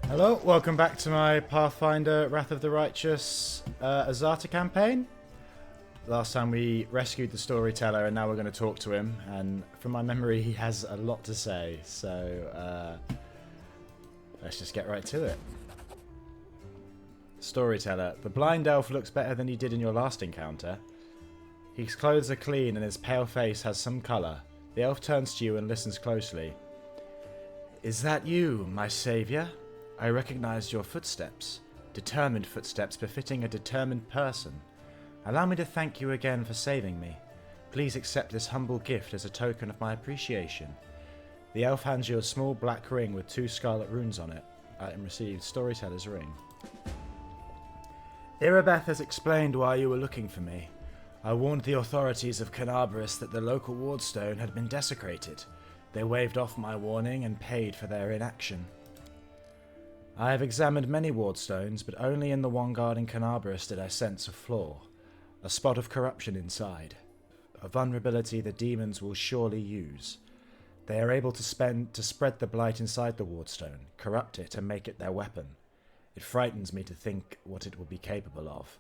Hello, welcome back to my Pathfinder Wrath of the Righteous Azata campaign. Last time we rescued the Storyteller and now we're going to talk to him, and from my memory he has a lot to say, so let's just get right to it. Storyteller, the blind elf looks better than he did in your last encounter. His clothes are clean and his pale face has some colour. The elf turns to you and listens closely. Is that you, my saviour? I recognized your footsteps. Determined footsteps befitting a determined person. Allow me to thank you again for saving me. Please accept this humble gift as a token of my appreciation. The elf hands you a small black ring with 2 scarlet runes on it. Item received, Storyteller's ring. Irabeth has explained why you were looking for me. I warned the authorities of Kenabris that the local wardstone had been desecrated. They waved off my warning and paid for their inaction. I have examined many wardstones, but only in the one guarding Kenabris did I sense a flaw. A spot of corruption inside. A vulnerability the demons will surely use. They are able to spread the blight inside the wardstone, corrupt it and make it their weapon. It frightens me to think what it will be capable of.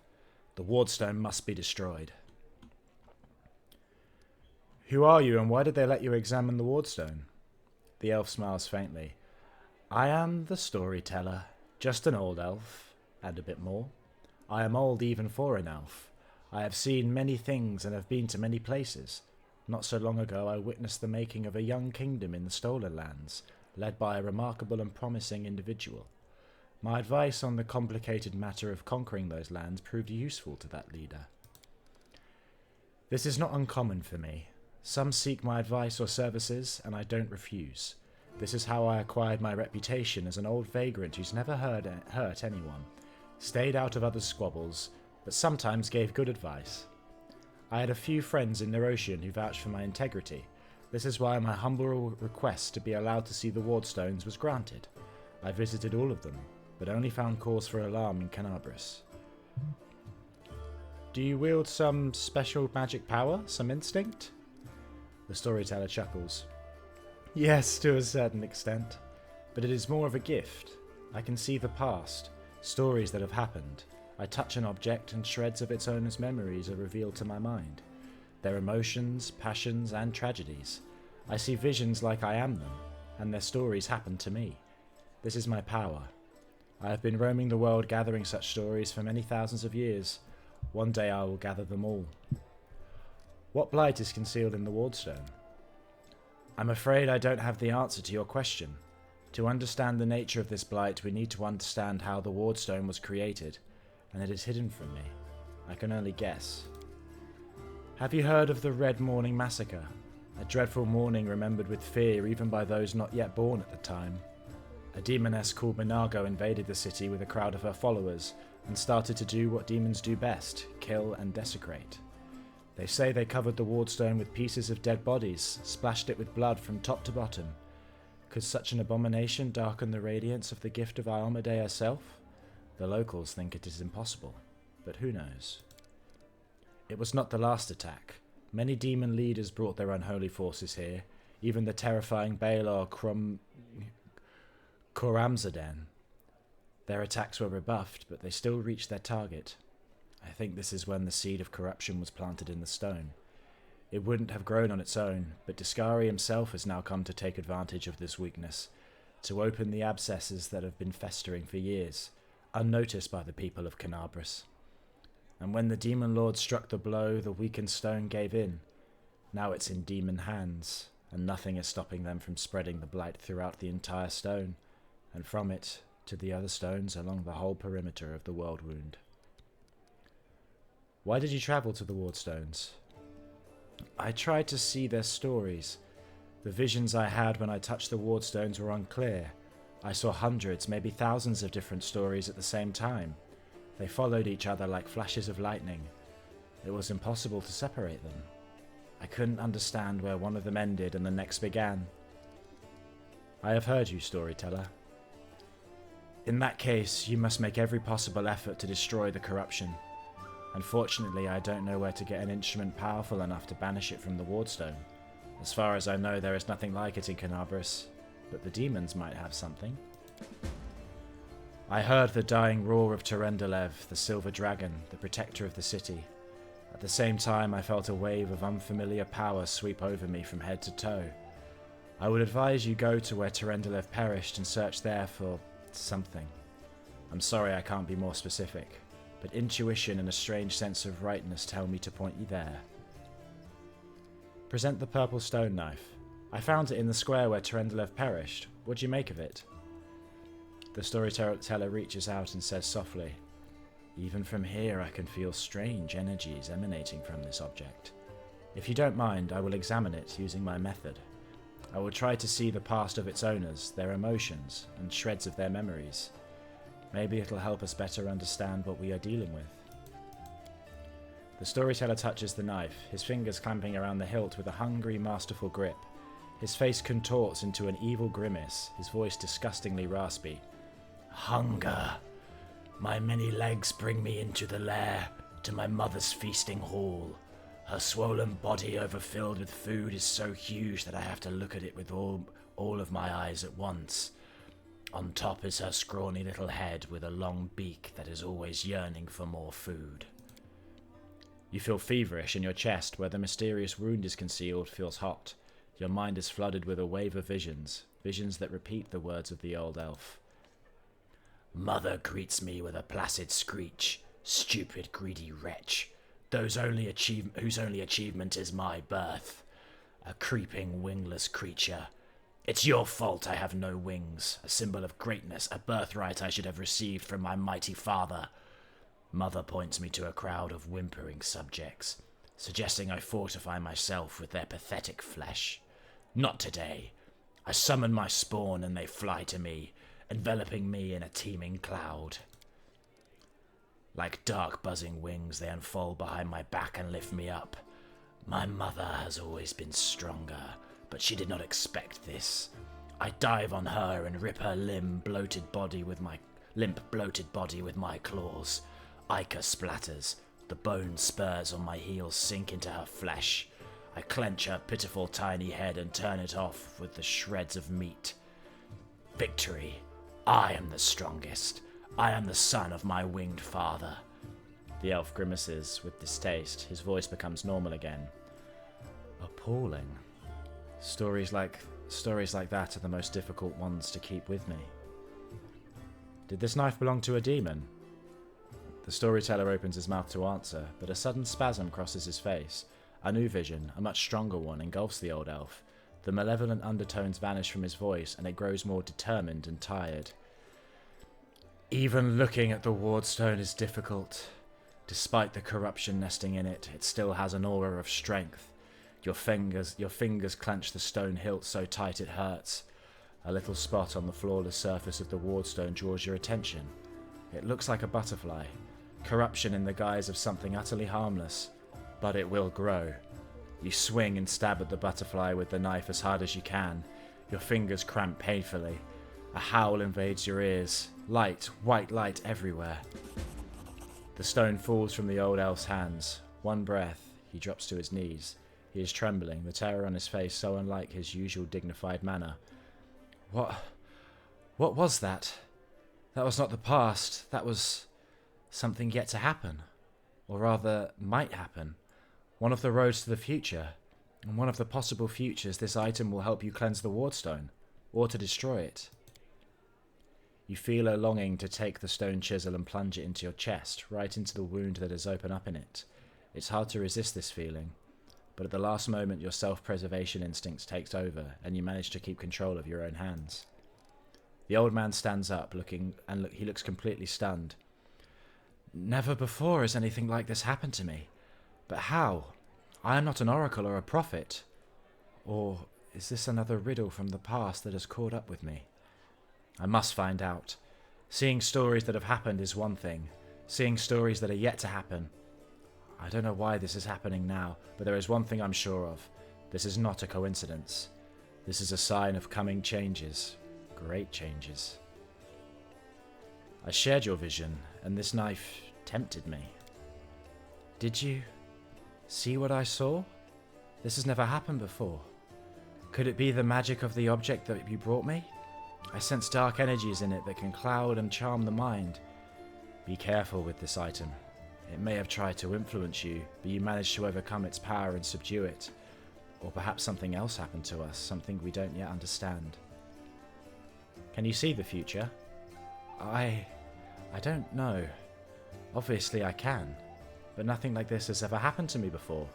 The wardstone must be destroyed. Who are you and why did they let you examine the wardstone? The elf smiles faintly. I am the Storyteller, just an old elf, and a bit more. I am old even for an elf. I have seen many things and have been to many places. Not so long ago I witnessed the making of a young kingdom in the Stolen Lands, led by a remarkable and promising individual. My advice on the complicated matter of conquering those lands proved useful to that leader. This is not uncommon for me. Some seek my advice or services, and I don't refuse. This is how I acquired my reputation as an old vagrant who's never hurt anyone, stayed out of others' squabbles, but sometimes gave good advice. I had a few friends in Nerotian who vouched for my integrity. This is why my humble request to be allowed to see the wardstones was granted. I visited all of them, but only found cause for alarm in Kenabris. Do you wield some special magic power, some instinct? The Storyteller chuckles. Yes, to a certain extent, but it is more of a gift. I can see the past, stories that have happened. I touch an object and shreds of its owner's memories are revealed to my mind. Their emotions, passions, and tragedies. I see visions like I am them, and their stories happen to me. This is my power. I have been roaming the world gathering such stories for many thousands of years. One day I will gather them all. What blight is concealed in the wardstone? I'm afraid I don't have the answer to your question. To understand the nature of this blight, we need to understand how the wardstone was created, and it is hidden from me. I can only guess. Have you heard of the Red Morning Massacre? A dreadful morning remembered with fear even by those not yet born at the time. A demoness called Minago invaded the city with a crowd of her followers and started to do what demons do best, kill and desecrate. They say they covered the wardstone with pieces of dead bodies, splashed it with blood from top to bottom. Could such an abomination darken the radiance of the gift of Iomedae herself? The locals think it is impossible, but who knows? It was not the last attack. Many demon leaders brought their unholy forces here, even the terrifying Baelor Koramzaden. Their attacks were rebuffed, but they still reached their target. I think this is when the seed of corruption was planted in the stone. It wouldn't have grown on its own, but Discari himself has now come to take advantage of this weakness, to open the abscesses that have been festering for years, unnoticed by the people of Kenabris. And when the demon lord struck the blow, the weakened stone gave in. Now it's in demon hands, and nothing is stopping them from spreading the blight throughout the entire stone, and from it to the other stones along the whole perimeter of the world wound. Why did you travel to the wardstones? I tried to see their stories. The visions I had when I touched the wardstones were unclear. I saw hundreds, maybe thousands of different stories at the same time. They followed each other like flashes of lightning. It was impossible to separate them. I couldn't understand where one of them ended and the next began. I have heard you, Storyteller. In that case, you must make every possible effort to destroy the corruption. Unfortunately, I don't know where to get an instrument powerful enough to banish it from the wardstone. As far as I know, there is nothing like it in Kenabris, but the demons might have something. I heard the dying roar of Terendelev, the silver dragon, the protector of the city. At the same time, I felt a wave of unfamiliar power sweep over me from head to toe. I would advise you go to where Terendelev perished and search there for something. I'm sorry I can't be more specific, but intuition and a strange sense of rightness tell me to point you there. Present the purple stone knife. I found it in the square where Terendelev perished. What do you make of it? The storyteller reaches out and says softly, "Even from here I can feel strange energies emanating from this object. If you don't mind, I will examine it using my method. I will try to see the past of its owners, their emotions, and shreds of their memories. Maybe it'll help us better understand what we are dealing with." The storyteller touches the knife, his fingers clamping around the hilt with a hungry, masterful grip. His face contorts into an evil grimace, his voice disgustingly raspy. "Hunger. My many legs bring me into the lair, to my mother's feasting hall. Her swollen body overfilled with food is so huge that I have to look at it with all of my eyes at once. On top is her scrawny little head with a long beak that is always yearning for more food." You feel feverish, and your chest, where the mysterious wound is concealed, feels hot. Your mind is flooded with a wave of visions that repeat the words of the old elf. "Mother greets me with a placid screech. Stupid, greedy wretch. Whose only achievement is my birth. A creeping, wingless creature. It's your fault I have no wings. A symbol of greatness, a birthright I should have received from my mighty father." Mother points me to a crowd of whimpering subjects, suggesting I fortify myself with their pathetic flesh. Not today. I summon my spawn and they fly to me, enveloping me in a teeming cloud. Like dark buzzing wings, they unfold behind my back and lift me up. My mother has always been stronger, but she did not expect this. I dive on her and rip her limp, bloated body with my claws. Ichor splatters. The bone spurs on my heels sink into her flesh. I clench her pitiful tiny head and turn it off with the shreds of meat. Victory. I am the strongest. I am the son of my winged father. The elf grimaces with distaste. His voice becomes normal again. Appalling. Stories like that are the most difficult ones to keep with me. Did this knife belong to a demon? The storyteller opens his mouth to answer, but a sudden spasm crosses his face. A new vision, a much stronger one, engulfs the old elf. The malevolent undertones vanish from his voice, and it grows more determined and tired. Even looking at the wardstone is difficult. Despite the corruption nesting in it, it still has an aura of strength. Your fingers clench the stone hilt so tight it hurts. A little spot on the flawless surface of the wardstone draws your attention. It looks like a butterfly. Corruption in the guise of something utterly harmless. But it will grow. You swing and stab at the butterfly with the knife as hard as you can. Your fingers cramp painfully. A howl invades your ears. Light, white light everywhere. The stone falls from the old elf's hands. One breath, he drops to his knees. He is trembling, the terror on his face so unlike his usual dignified manner. What was that? That was not the past. That was something yet to happen. Or rather, might happen. One of the roads to the future. And one of the possible futures, this item will help you cleanse the wardstone. Or to destroy it. You feel a longing to take the stone chisel and plunge it into your chest, right into the wound that has opened up in it. It's hard to resist this feeling. But at the last moment, your self-preservation instinct takes over, and you manage to keep control of your own hands. The old man stands up, he looks completely stunned. Never before has anything like this happened to me. But how? I am not an oracle or a prophet. Or is this another riddle from the past that has caught up with me? I must find out. Seeing stories that have happened is one thing. Seeing stories that are yet to happen. I don't know why this is happening now, but there is one thing I'm sure of. This is not a coincidence. This is a sign of coming changes. Great changes. I shared your vision, and this knife tempted me. Did you see what I saw? This has never happened before. Could it be the magic of the object that you brought me? I sense dark energies in it that can cloud and charm the mind. Be careful with this item. It may have tried to influence you, but you managed to overcome its power and subdue it. Or perhaps something else happened to us, something we don't yet understand. Can you see the future? I don't know. Obviously I can, but nothing like this has ever happened to me before.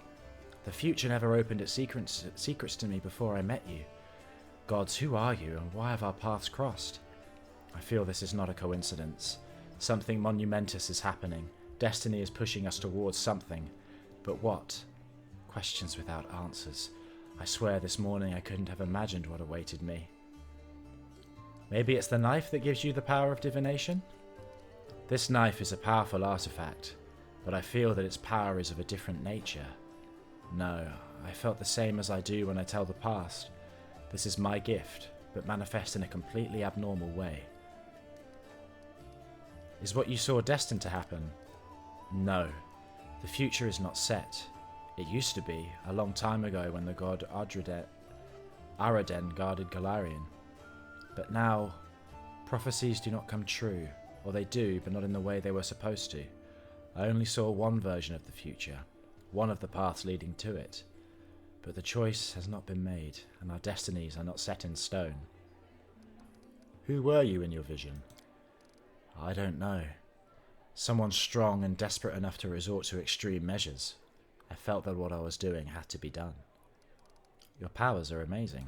The future never opened its secrets to me before I met you. Gods, who are you, and why have our paths crossed? I feel this is not a coincidence. Something monumentous is happening. Destiny is pushing us towards something. But what? Questions without answers. I swear this morning I couldn't have imagined what awaited me. Maybe it's the knife that gives you the power of divination? This knife is a powerful artifact, but I feel that its power is of a different nature. No, I felt the same as I do when I tell the past. This is my gift, but manifest in a completely abnormal way. Is what you saw destined to happen? No, the future is not set. It used to be, a long time ago when the god Araden guarded Golarion. But now, prophecies do not come true, or they do, but not in the way they were supposed to. I only saw one version of the future, one of the paths leading to it. But the choice has not been made, and our destinies are not set in stone. Who were you in your vision? I don't know. Someone strong and desperate enough to resort to extreme measures. I felt that what I was doing had to be done. Your powers are amazing.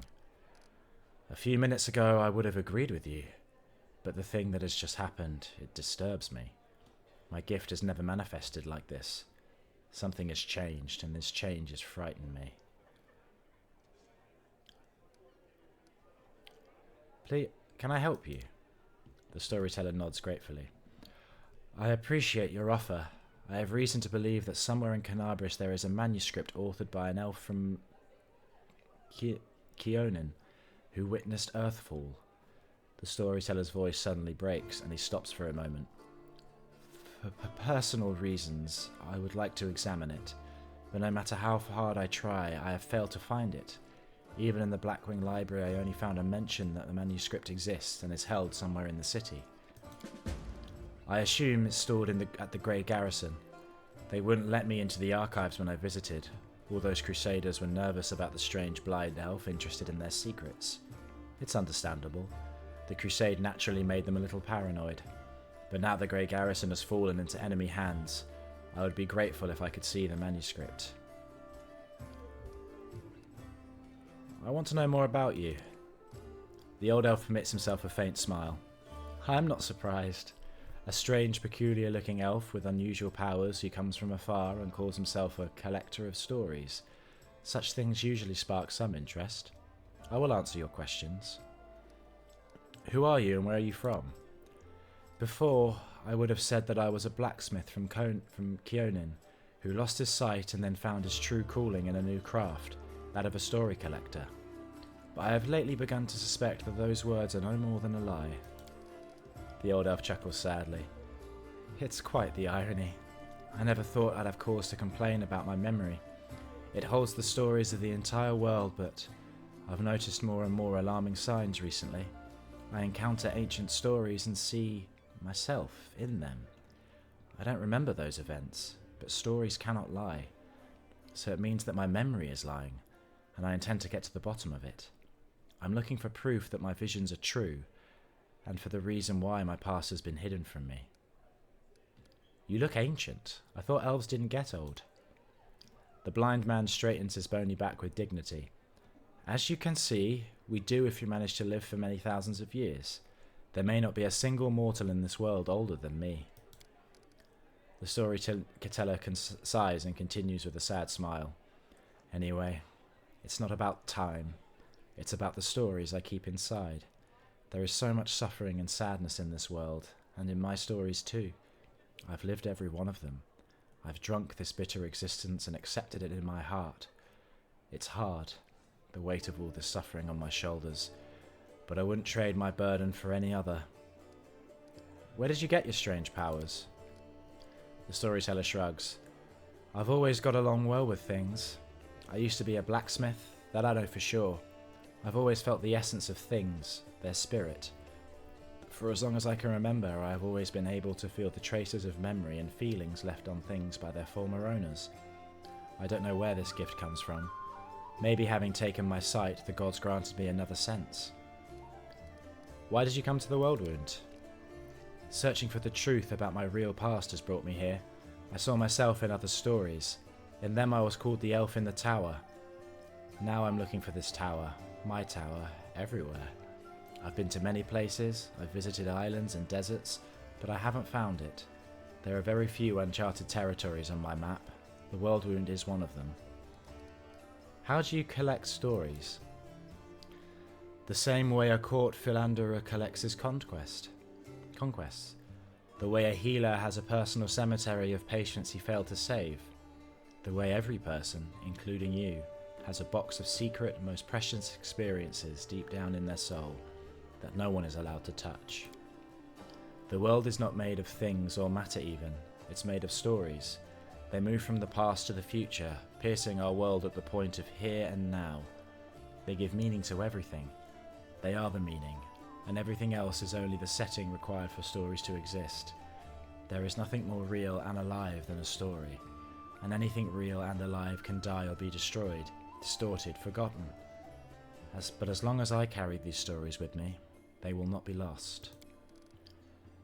A few minutes ago I would have agreed with you, but the thing that has just happened, it disturbs me. My gift has never manifested like this. Something has changed, and this change has frightened me. Please, can I help you? The storyteller nods gratefully. I appreciate your offer. I have reason to believe that somewhere in Kenabris there is a manuscript authored by an elf from Keonin who witnessed Earthfall. The storyteller's voice suddenly breaks and he stops for a moment. For personal reasons, I would like to examine it, but no matter how hard I try, I have failed to find it. Even in the Blackwing Library, I only found a mention that the manuscript exists and is held somewhere in the city. I assume it's stored at the Grey Garrison. They wouldn't let me into the archives when I visited. All those crusaders were nervous about the strange blind elf interested in their secrets. It's understandable. The crusade naturally made them a little paranoid. But now the Grey Garrison has fallen into enemy hands. I would be grateful if I could see the manuscript. I want to know more about you. The old elf permits himself a faint smile. I'm not surprised. A strange, peculiar-looking elf with unusual powers who comes from afar and calls himself a collector of stories. Such things usually spark some interest. I will answer your questions. Who are you and where are you from? Before, I would have said that I was a blacksmith from Keonin, who lost his sight and then found his true calling in a new craft, that of a story collector. But I have lately begun to suspect that those words are no more than a lie. The old elf chuckles sadly. It's quite the irony. I never thought I'd have cause to complain about my memory. It holds the stories of the entire world, but I've noticed more and more alarming signs recently. I encounter ancient stories and see myself in them. I don't remember those events, but stories cannot lie. So it means that my memory is lying, and I intend to get to the bottom of it. I'm looking for proof that my visions are true, and for the reason why my past has been hidden from me. You look ancient. I thought elves didn't get old. The blind man straightens his bony back with dignity. As you can see, we do if you manage to live for many thousands of years. There may not be a single mortal in this world older than me. The storyteller sighs and continues with a sad smile. Anyway, it's not about time. It's about the stories I keep inside. There is so much suffering and sadness in this world, and in my stories too. I've lived every one of them. I've drunk this bitter existence and accepted it in my heart. It's hard, the weight of all this suffering on my shoulders, but I wouldn't trade my burden for any other. Where did you get your strange powers? The storyteller shrugs. I've always got along well with things. I used to be a blacksmith, that I know for sure. I've always felt the essence of things, their spirit. For as long as I can remember, I have always been able to feel the traces of memory and feelings left on things by their former owners. I don't know where this gift comes from. Maybe having taken my sight, the gods granted me another sense. Why did you come to the World Wound? Searching for the truth about my real past has brought me here. I saw myself in other stories. In them I was called the Elf in the Tower. Now I'm looking for this tower, my tower, everywhere. I've been to many places, I've visited islands and deserts, but I haven't found it. There are very few uncharted territories on my map. The World Wound is one of them. How do you collect stories? The same way a court philanderer collects his conquests. The way a healer has a personal cemetery of patients he failed to save. The way every person, including you, has a box of secret, most precious experiences deep down in their soul that no one is allowed to touch. The world is not made of things or matter even, it's made of stories. They move from the past to the future, piercing our world at the point of here and now. They give meaning to everything. They are the meaning, and everything else is only the setting required for stories to exist. There is nothing more real and alive than a story, and anything real and alive can die or be destroyed, distorted, forgotten. But as long as I carry these stories with me, they will not be lost.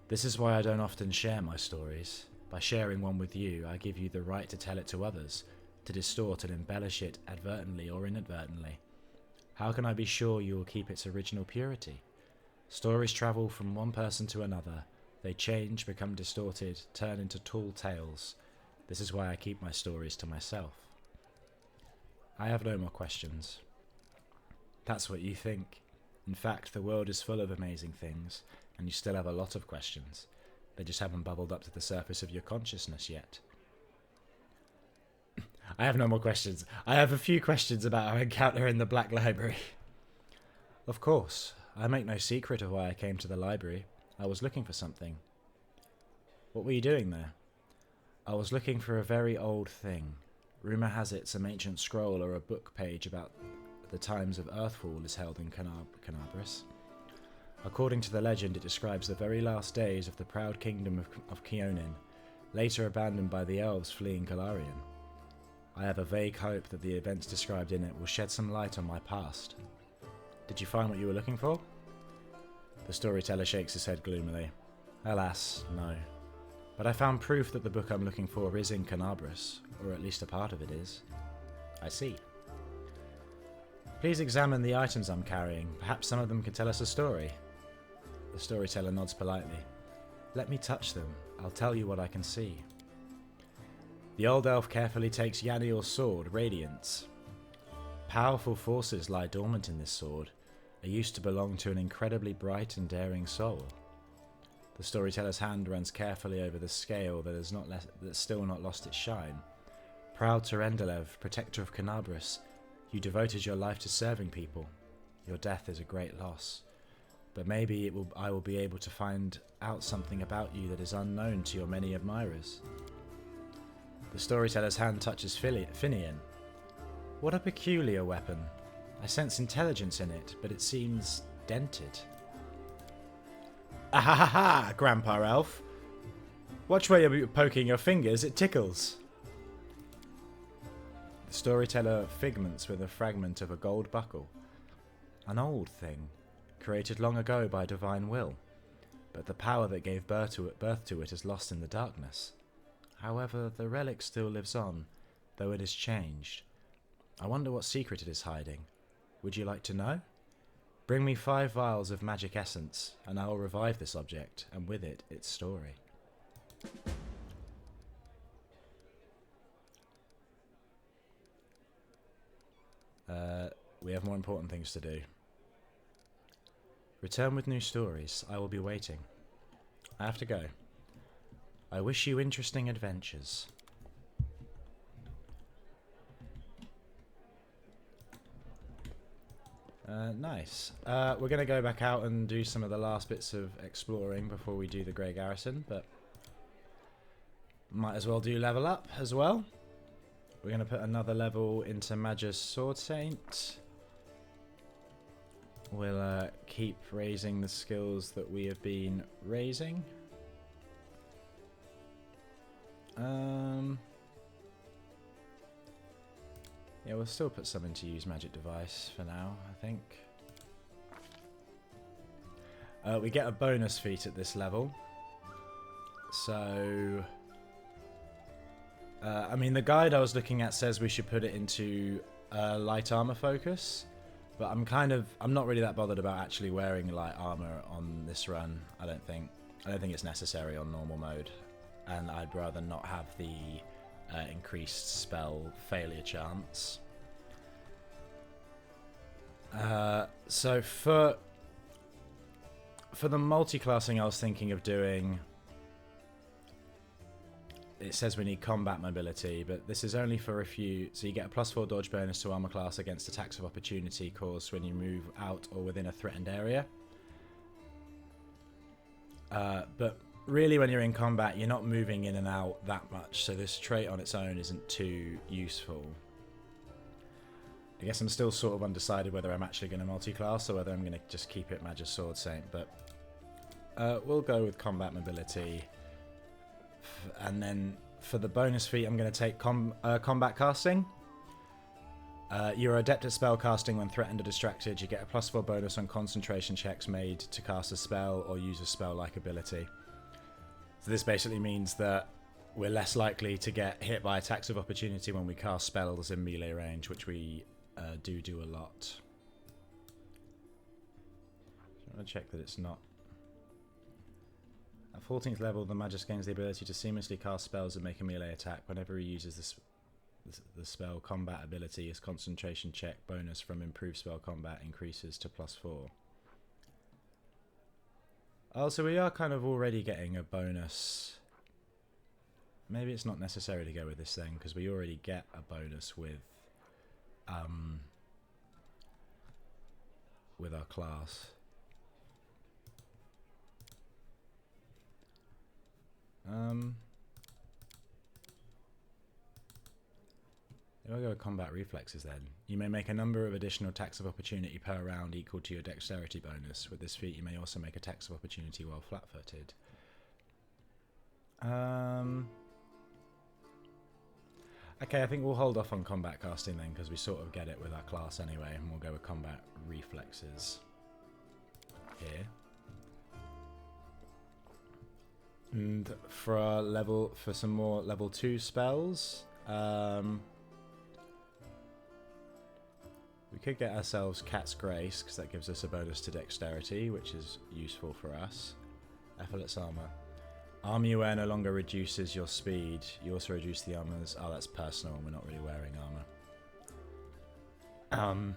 This is why I don't often share my stories. By sharing one with you, I give you the right to tell it to others, to distort and embellish it advertently or inadvertently. How can I be sure you will keep its original purity? Stories travel from one person to another. They change, become distorted, turn into tall tales. This is why I keep my stories to myself. I have no more questions. That's what you think. In fact, the world is full of amazing things, and you still have a lot of questions. They just haven't bubbled up to the surface of your consciousness yet. I have no more questions. I have a few questions about our encounter in the Black Library. Of course, I make no secret of why I came to the library. I was looking for something. What were you doing there? I was looking for a very old thing. Rumour has it some ancient scroll or a book page about the times of Earthfall is held in Kenabris. According to the legend, it describes the very last days of the proud kingdom of Keonin, later abandoned by the elves fleeing Galarian. I have a vague hope that the events described in it will shed some light on my past. Did you find what you were looking for? The storyteller shakes his head gloomily. Alas, no. But I found proof that the book I'm looking for is in Kenabris, or at least a part of it is. I see. Please examine the items I'm carrying. Perhaps some of them can tell us a story. The storyteller nods politely. Let me touch them. I'll tell you what I can see. The old elf carefully takes Yaniel's sword, Radiance. Powerful forces lie dormant in this sword. It used to belong to an incredibly bright and daring soul. The storyteller's hand runs carefully over the scale that's still not lost its shine. Proud Terendelev, protector of Kenabris, you devoted your life to serving people. Your death is a great loss. But maybe I will be able to find out something about you that is unknown to your many admirers. The storyteller's hand touches Finian. What a peculiar weapon. I sense intelligence in it, but it seems dented. Ahaha, Grandpa Elf. Watch where you're poking your fingers, it tickles. The storyteller figments with a fragment of a gold buckle. An old thing, created long ago by divine will, but the power that gave birth to it is lost in the darkness. However, the relic still lives on, though it has changed. I wonder what secret it is hiding. Would you like to know? Bring me 5 vials of magic essence, and I will revive this object, and with it, its story. We have more important things to do. Return with new stories. I will be waiting. I have to go. I wish you interesting adventures. Nice. We're going to go back out and do some of the last bits of exploring before we do the Grey Garrison, but might as well do level up as well. We're going to put another level into Magus Sword Saint. We'll keep raising the skills that we have been raising. Yeah, we'll still put some into use magic device for now, I think. We get a bonus feat at this level. So, I mean, the guide I was looking at says we should put it into light armor focus, but I'm not really that bothered about actually wearing light armor on this run. I don't think it's necessary on normal mode, and I'd rather not have the increased spell failure chance. So for the multi-classing I was thinking of doing, it says we need combat mobility, but this is only for if you... So you get a +4 dodge bonus to armor class against attacks of opportunity caused when you move out or within a threatened area. But really when you're in combat, you're not moving in and out that much, so this trait on its own isn't too useful. I guess I'm still sort of undecided whether I'm actually going to multi-class or whether I'm going to just keep it Magus Sword Saint, but we'll go with combat mobility. And then for the bonus feat, I'm going to take combat casting. You're adept at spell casting when threatened or distracted. You get a +4 bonus on concentration checks made to cast a spell or use a spell-like ability. So this basically means that we're less likely to get hit by attacks of opportunity when we cast spells in melee range, which we do a lot. I want to check that it's not... At 14th level, the Magus gains the ability to seamlessly cast spells and make a melee attack. Whenever he uses the spell combat ability, his concentration check bonus from improved spell combat increases to +4. Oh, so we are kind of already getting a bonus. Maybe it's not necessary to go with this thing, because we already get a bonus with our class. I'll go with combat reflexes then. You may make a number of additional attacks of opportunity per round equal to your dexterity bonus. With this feat, you may also make attacks of opportunity while flat-footed. Okay, I think we'll hold off on combat casting then, because we sort of get it with our class anyway, and we'll go with combat reflexes here. And for some more level 2 spells, we could get ourselves Cat's Grace, because that gives us a bonus to dexterity, which is useful for us. Effortless armor. Armor you wear no longer reduces your speed. You also reduce the armor's... Oh, that's personal, and we're not really wearing armor.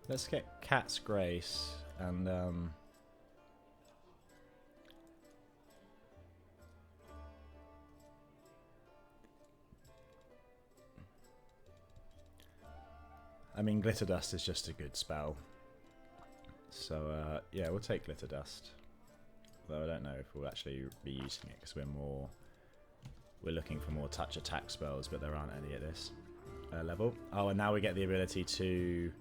Let's get Cat's Grace, and I mean, Glitter Dust is just a good spell. So, yeah, we'll take Glitter Dust. Though I don't know if we'll actually be using it, because we're looking for more touch attack spells, but there aren't any at this level. Oh, and now we get the ability to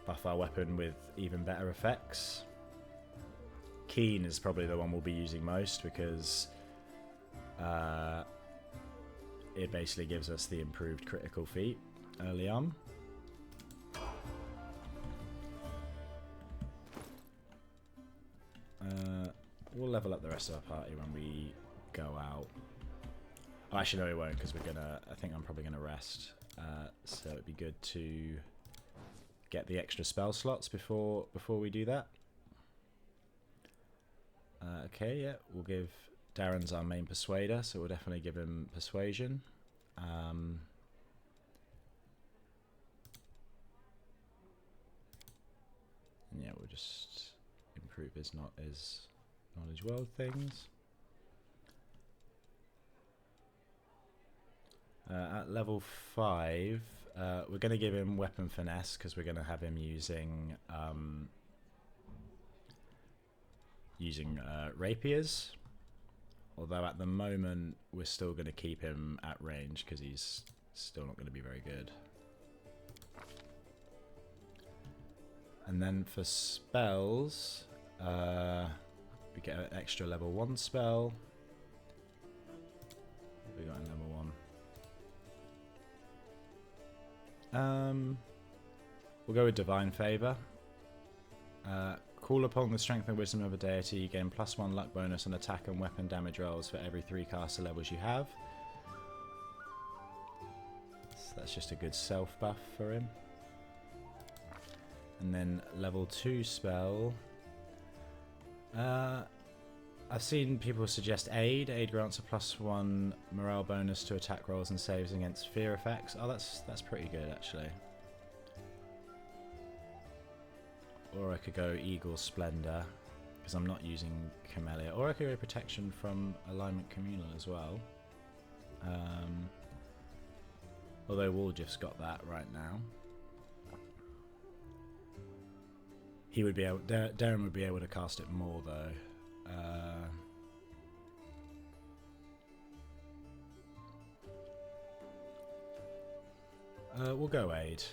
buff our weapon with even better effects. Keen is probably the one we'll be using most, because it basically gives us the improved critical feat early on. We'll level up the rest of our party when we go out. Oh, actually, no, we won't, because I think I'm probably gonna rest. So it'd be good to get the extra spell slots before we do that. Okay, yeah, we'll give Darren's our main persuader, so we'll definitely give him persuasion. And yeah, we'll just improve his knowledge world things. At level 5, we're going to give him weapon finesse, because we're going to have him using rapiers. Although at the moment we're still going to keep him at range because he's still not going to be very good. And then for spells, we get an extra level 1 spell. We got a level 1. We'll go with Divine Favor. Call upon the strength and wisdom of a deity. You gain +1 luck bonus on attack and weapon damage rolls for every 3 caster levels you have. So that's just a good self buff for him. And then level 2 spell. I've seen people suggest Aid. Aid grants a +1 morale bonus to attack rolls and saves against fear effects. Oh, that's pretty good actually. Or I could go Eagle Splendor, because I'm not using Camellia. Or I could go Protection from Alignment Communal as well. Although Woljif's got that right now. He would be able, Darren would be able to cast it more though. We'll go Aid.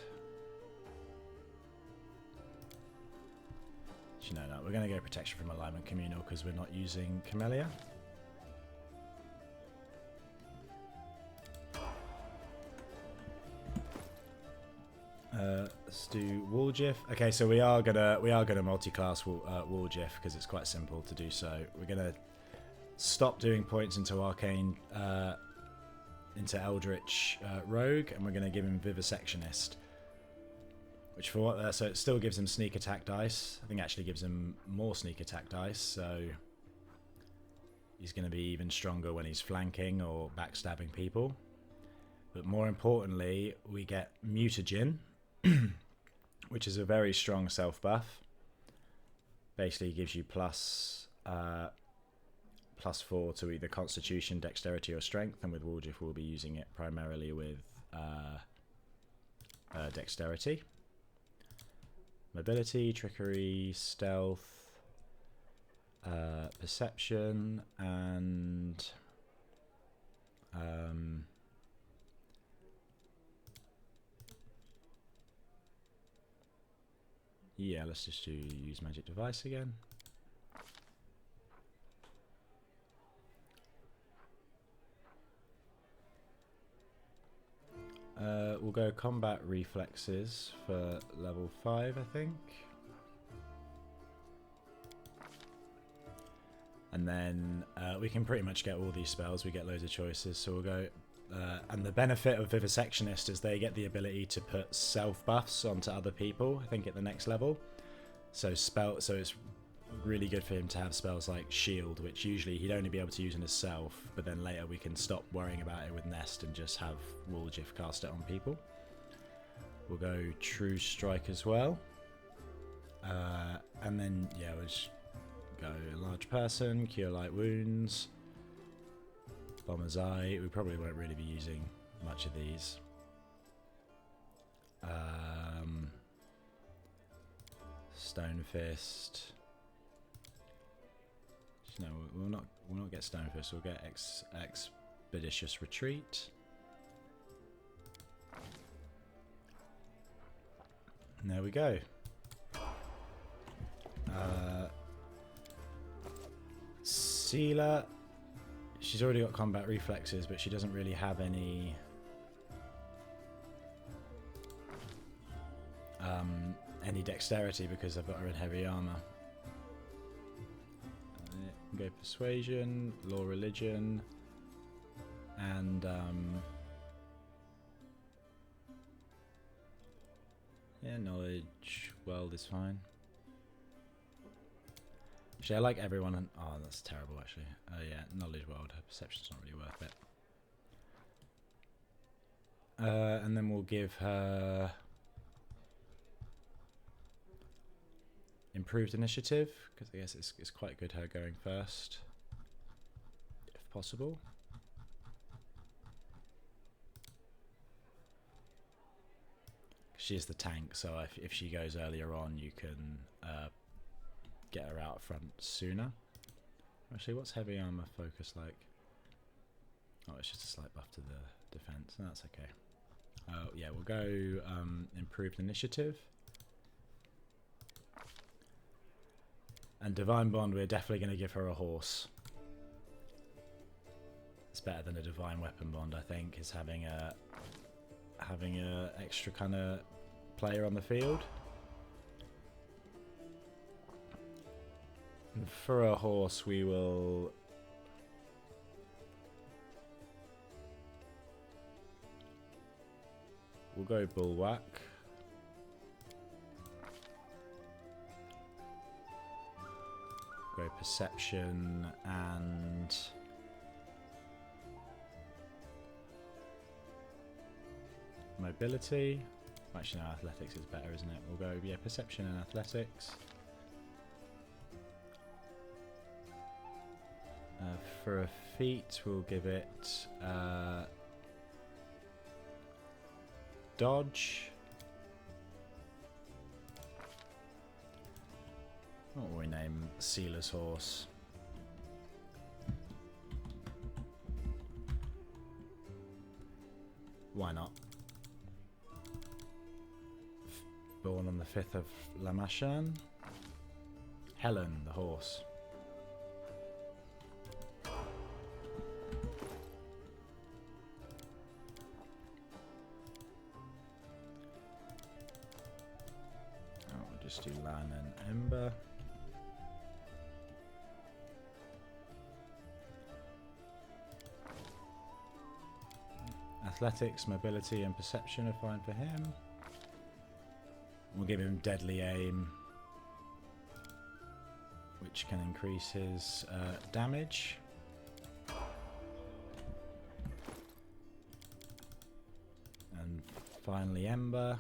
No, we're going to go Protection from Alignment Communal because we're not using Camellia. Let's do Woljif. Okay, so we are gonna multi-class Woljif because it's quite simple to do so. We're gonna stop doing points into Arcane, into Eldritch Rogue, and we're gonna give him Vivisectionist. Which for what, so it still gives him sneak attack dice. I think it actually gives him more sneak attack dice, so he's going to be even stronger when he's flanking or backstabbing people. But more importantly, we get Mutagen, which is a very strong self buff. Basically gives you +4 to either Constitution, Dexterity or Strength, and with Woljif we'll be using it primarily with Dexterity. Mobility, Trickery, Stealth, Perception, and yeah, let's just use Magic Device again. We'll go Combat Reflexes for level 5, I think. And then we can pretty much get all these spells. We get loads of choices, so we'll go... and the benefit of Vivisectionist is they get the ability to put self-buffs onto other people, I think at the next level. So it's really good for him to have spells like Shield, which usually he'd only be able to use on himself, but then later we can stop worrying about it with Nest and just have Woljif cast it on people. We'll go True Strike as well. And then, yeah, we'll just go Large Person, Cure Light Wounds, Bomber's Eye. We probably won't really be using much of these. Stone Fist. No, we'll not get Stone Fist. We'll get Expeditious Retreat. And there we go. Sealer. She's already got combat reflexes, but she doesn't really have any dexterity because I've got her in heavy armor. Go Persuasion, Law Religion, and yeah, Knowledge World is fine. Actually, I like everyone. Oh, that's terrible. Actually, yeah, Knowledge World. Her Perception's not really worth it. And then we'll give her Improved Initiative, because I guess it's quite good her going first, if possible. She's the tank, so if she goes earlier on, you can get her out front sooner. Actually, what's heavy armor focus like? Oh, it's just a slight buff to the defense. That's okay. Oh, yeah, we'll go improved initiative. And Divine Bond, we're definitely going to give her a horse. It's better than a Divine Weapon Bond, I think, is having a extra kind of player on the field. And for a horse, we'll go Bulwark. Go Perception and Mobility. Actually, no, Athletics is better, isn't it? We'll go, yeah, Perception and Athletics. For a feat, we'll give it Dodge. What will we name Sealer's Horse? Why not? Born on the 5th of Lamachan. Helen, the horse. We'll just do Lan and Ember. Athletics, Mobility and Perception are fine for him. We'll give him Deadly Aim, which can increase his damage. And finally Ember.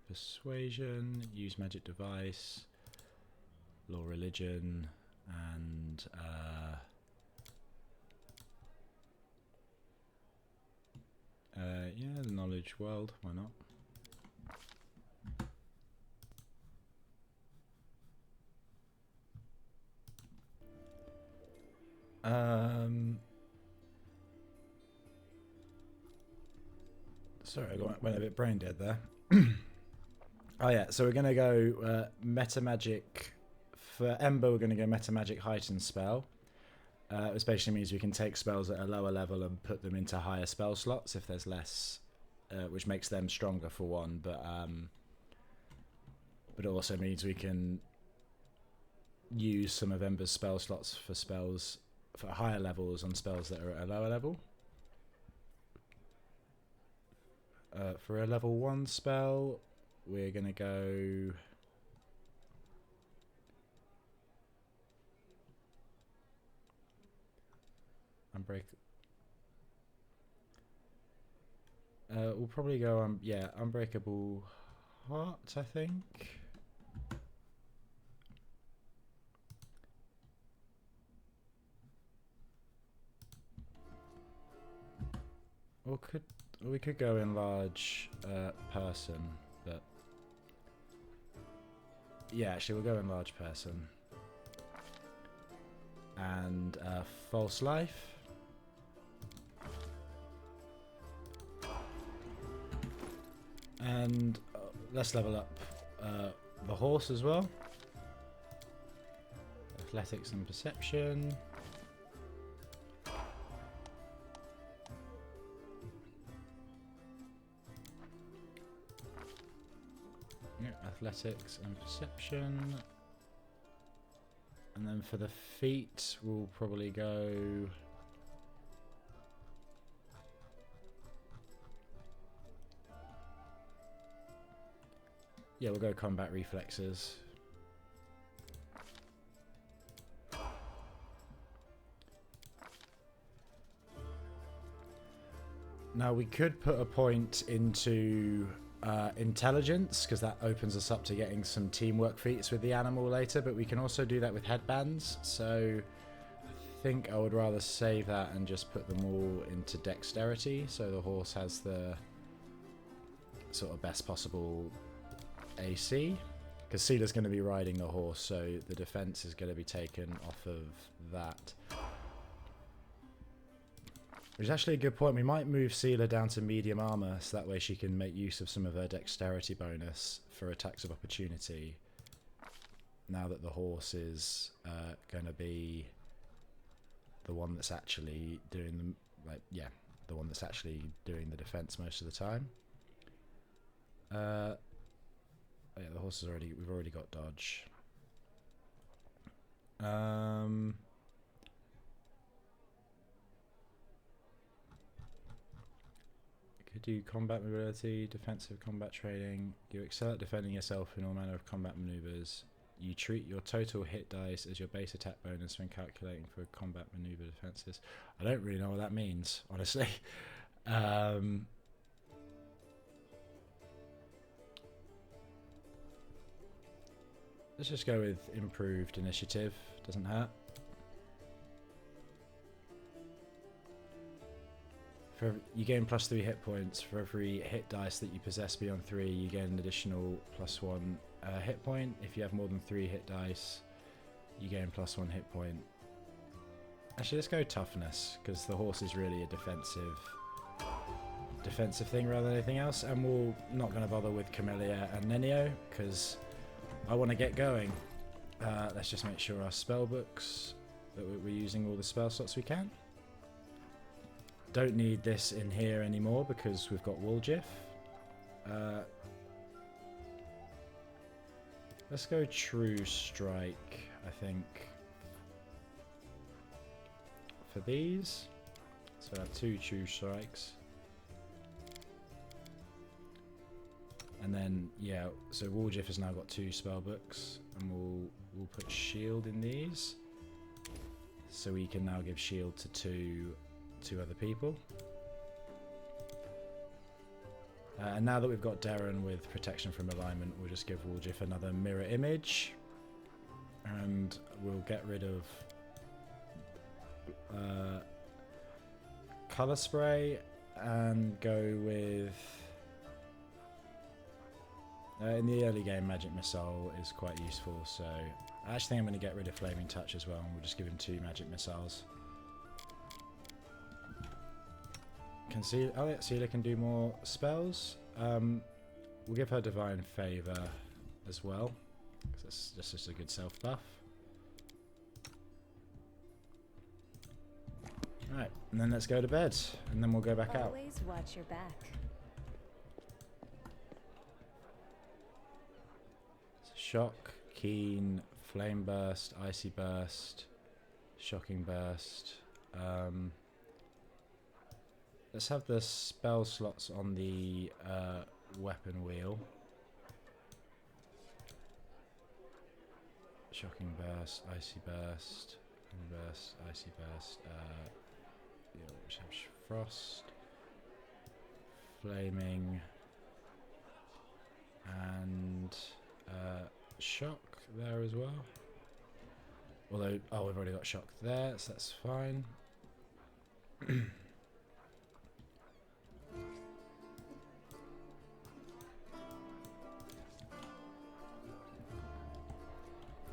Persuasion, use magic device, law religion, and yeah, the knowledge world, why not? Sorry, I went a bit brain dead there. Oh yeah, so we're going to go Meta Magic. For Ember, we're going to go Meta Magic Heighten Spell. Which basically means we can take spells at a lower level and put them into higher spell slots if there's less, which makes them stronger for one, but it also means we can use some of Ember's spell slots for spells for higher levels on spells that are at a lower level. For a level 1 spell, we're going to go we'll probably go yeah, Unbreakable Heart, I think. Or we could go Enlarge Person, but yeah, actually we'll go Enlarge Person. And False Life. And let's level up the horse as well. Athletics and Perception. Yeah, Athletics and Perception. And then for the feet, we'll probably go yeah, we'll go Combat Reflexes. Now we could put a point into Intelligence, because that opens us up to getting some teamwork feats with the animal later, but we can also do that with headbands. So I think I would rather save that and just put them all into dexterity, so the horse has the sort of best possible AC. Because Sealer's going to be riding the horse, so the defense is going to be taken off of that. Which is actually a good point. We might move Sealer down to medium armor, so that way she can make use of some of her dexterity bonus for attacks of opportunity. Now that the horse is going to be the one that's actually doing the one that's actually doing the defense most of the time. Yeah, the horse is already. We've already got dodge. Could do combat mobility, defensive combat training. You excel at defending yourself in all manner of combat maneuvers. You treat your total hit dice as your base attack bonus when calculating for combat maneuver defenses. I don't really know what that means, honestly. Let's just go with improved initiative. Doesn't hurt. You gain +3 hit points. For every hit dice that you possess beyond 3, you gain an additional +1 hit point. If you have more than 3 hit dice, you gain +1 hit point. Actually, let's go toughness, because the horse is really a defensive thing rather than anything else. And we're not going to bother with Camellia and Nenio, because I want to get going. Let's just make sure our spell books, that we're using all the spell slots we can. Don't need this in here anymore because we've got Woolgif. Let's go True Strike, I think, for these. So I have 2 True Strikes. And then, yeah, so Woolgif has now got 2 spell books, and we'll put Shield in these. So we can now give Shield to two other people. And now that we've got Darren with protection from alignment, we'll just give Woolgif another mirror image, and we'll get rid of color spray and go with in the early game magic missile is quite useful, so I actually think I'm going to get rid of flaming touch as well, and we'll just give him 2 magic missiles. Sealer can do more spells. We'll give her Divine Favor as well, because that's just a good self buff. Right, and then let's go to bed, and then we'll go back out. Always watch your back. Shock, Keen, Flame Burst, Icy Burst, Shocking Burst. Let's have the spell slots on the weapon wheel. Shocking Burst, Icy Burst, Flame Burst, Icy Burst. Which have Frost, Flaming, and Shock there as well. Although, we've already got Shock there, so that's fine.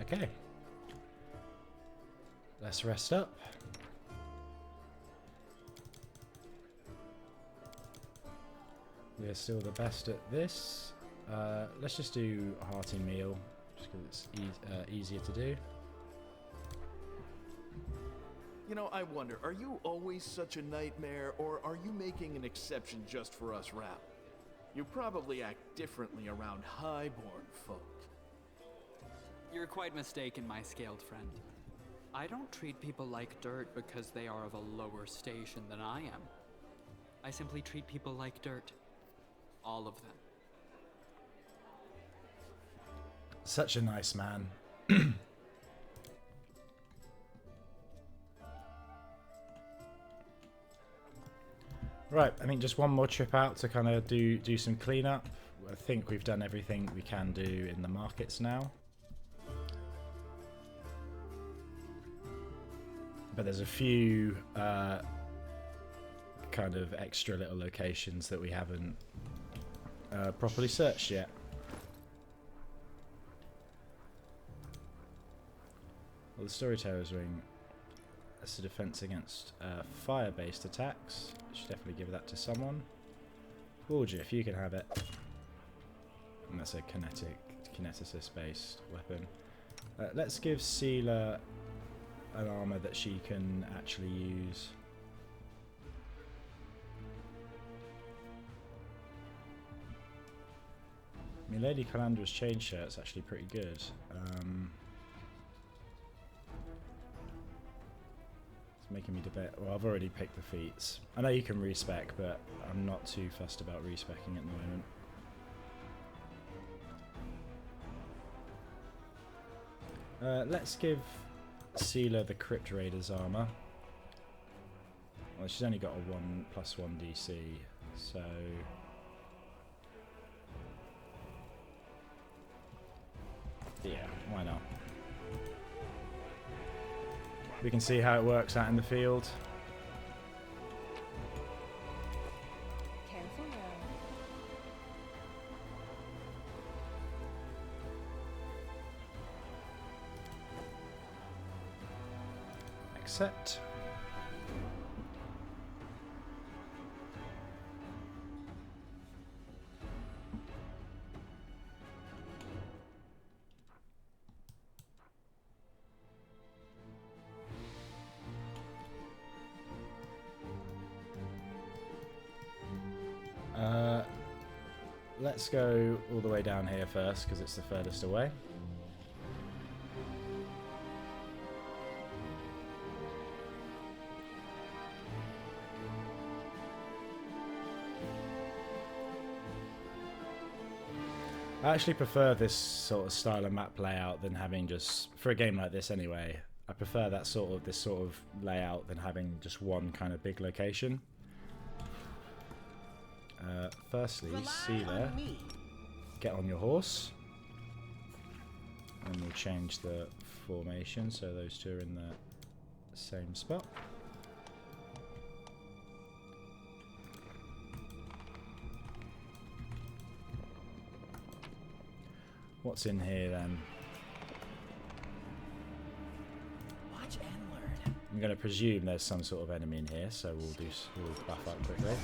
Okay. Let's rest up. We're still the best at this. Let's just do a hearty meal, just because it's easier to do. You know, I wonder, are you always such a nightmare, or are you making an exception just for us Rap? You probably act differently around highborn folk. You're quite mistaken, my scaled friend. I don't treat people like dirt because they are of a lower station than I am. I simply treat people like dirt. All of them. Such a nice man. Right, I think just one more trip out to kind of do some cleanup. I think we've done everything we can do in the markets now. But there's a few kind of extra little locations that we haven't properly searched yet. Well, the Storyteller's Ring, that's a defense against fire-based attacks. Should definitely give that to someone. Ulbrig, you can have it. And that's a kineticist-based weapon. Let's give Seela an armor that she can actually use. I mean, Lady Calandra's chain shirt's actually pretty good. It's making me debate. Well, I've already picked the feats. I know you can respec, but I'm not too fussed about respecking at the moment. Let's give Seela the Crypt Raider's armor. Well, she's only got a 1+1 DC, so yeah, why not? We can see how it works out in the field. Careful now. Accept. Let's go all the way down here first because it's the furthest away. I actually prefer this sort of style of map layout than having just, for a game like this anyway, I prefer that this sort of layout than having just one kind of big location. Firstly, Seela, get on your horse. And we'll change the formation so those two are in the same spot. What's in here then? Watch and learn. I'm going to presume there's some sort of enemy in here, so we'll buff up quickly.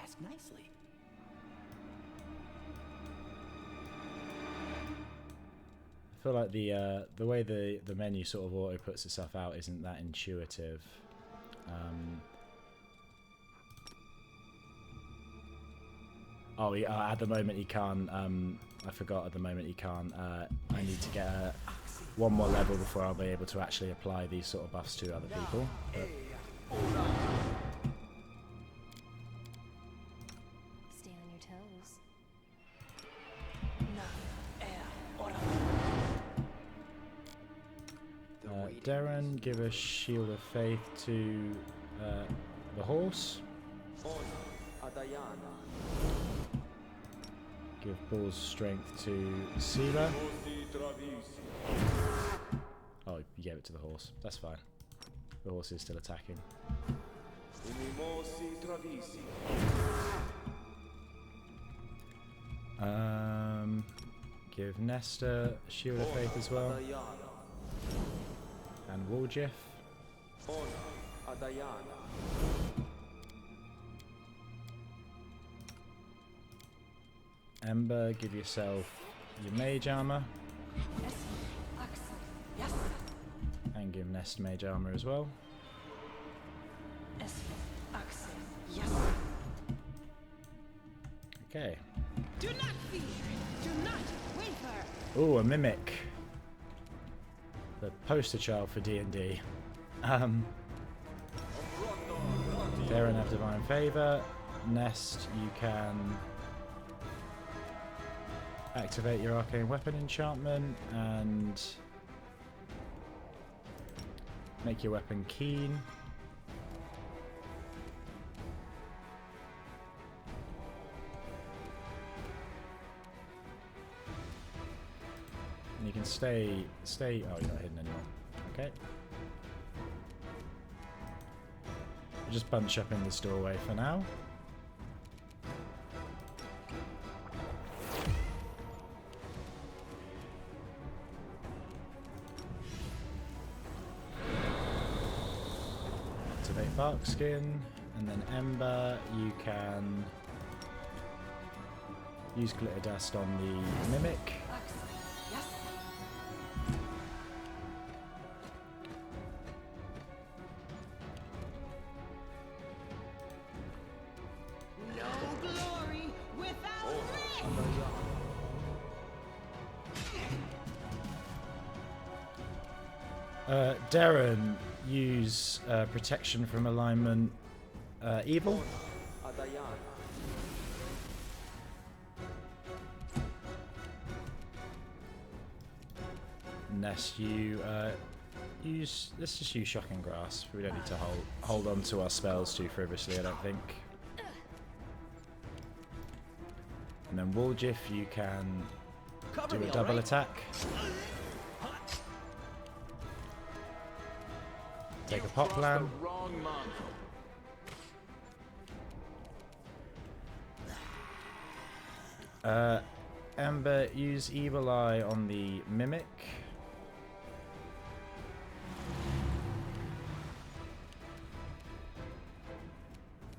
Ask nicely. I feel like the way the menu sort of auto puts itself out isn't that intuitive. Oh, at the moment he can't. I forgot. At the moment he can't. I need to get one more level before I'll be able to actually apply these sort of buffs to other people. But Stay on your toes. Darren, give a Shield of Faith to the horse. Give Bull's Strength to Seela. Oh, you gave it to the horse. That's fine. The horse is still attacking. Give Nesta a Shield of Faith as well. And Ulbrig. Ember, give yourself your mage armor. And give Nest mage armor as well. Okay. Do not fear. Do not waver. Ooh, a mimic. The poster child for D&D. Darren have Divine Favor. Nest, you can activate your Arcane Weapon enchantment and make your weapon keen. you can stay. Oh, you're not hidden anymore. Okay. We'll just bunch up in this doorway for now. Activate bark skin, and then Ember. You can use glitter dust on the mimic. Yes. No glory without risk. Darren, use protection from alignment evil. Unless you let's just use shocking grasp. We don't need to hold on to our spells too frivolously, I don't think. And then Woljif, you can do a double attack. Take a pop plan. Ember, use Evil Eye on the mimic.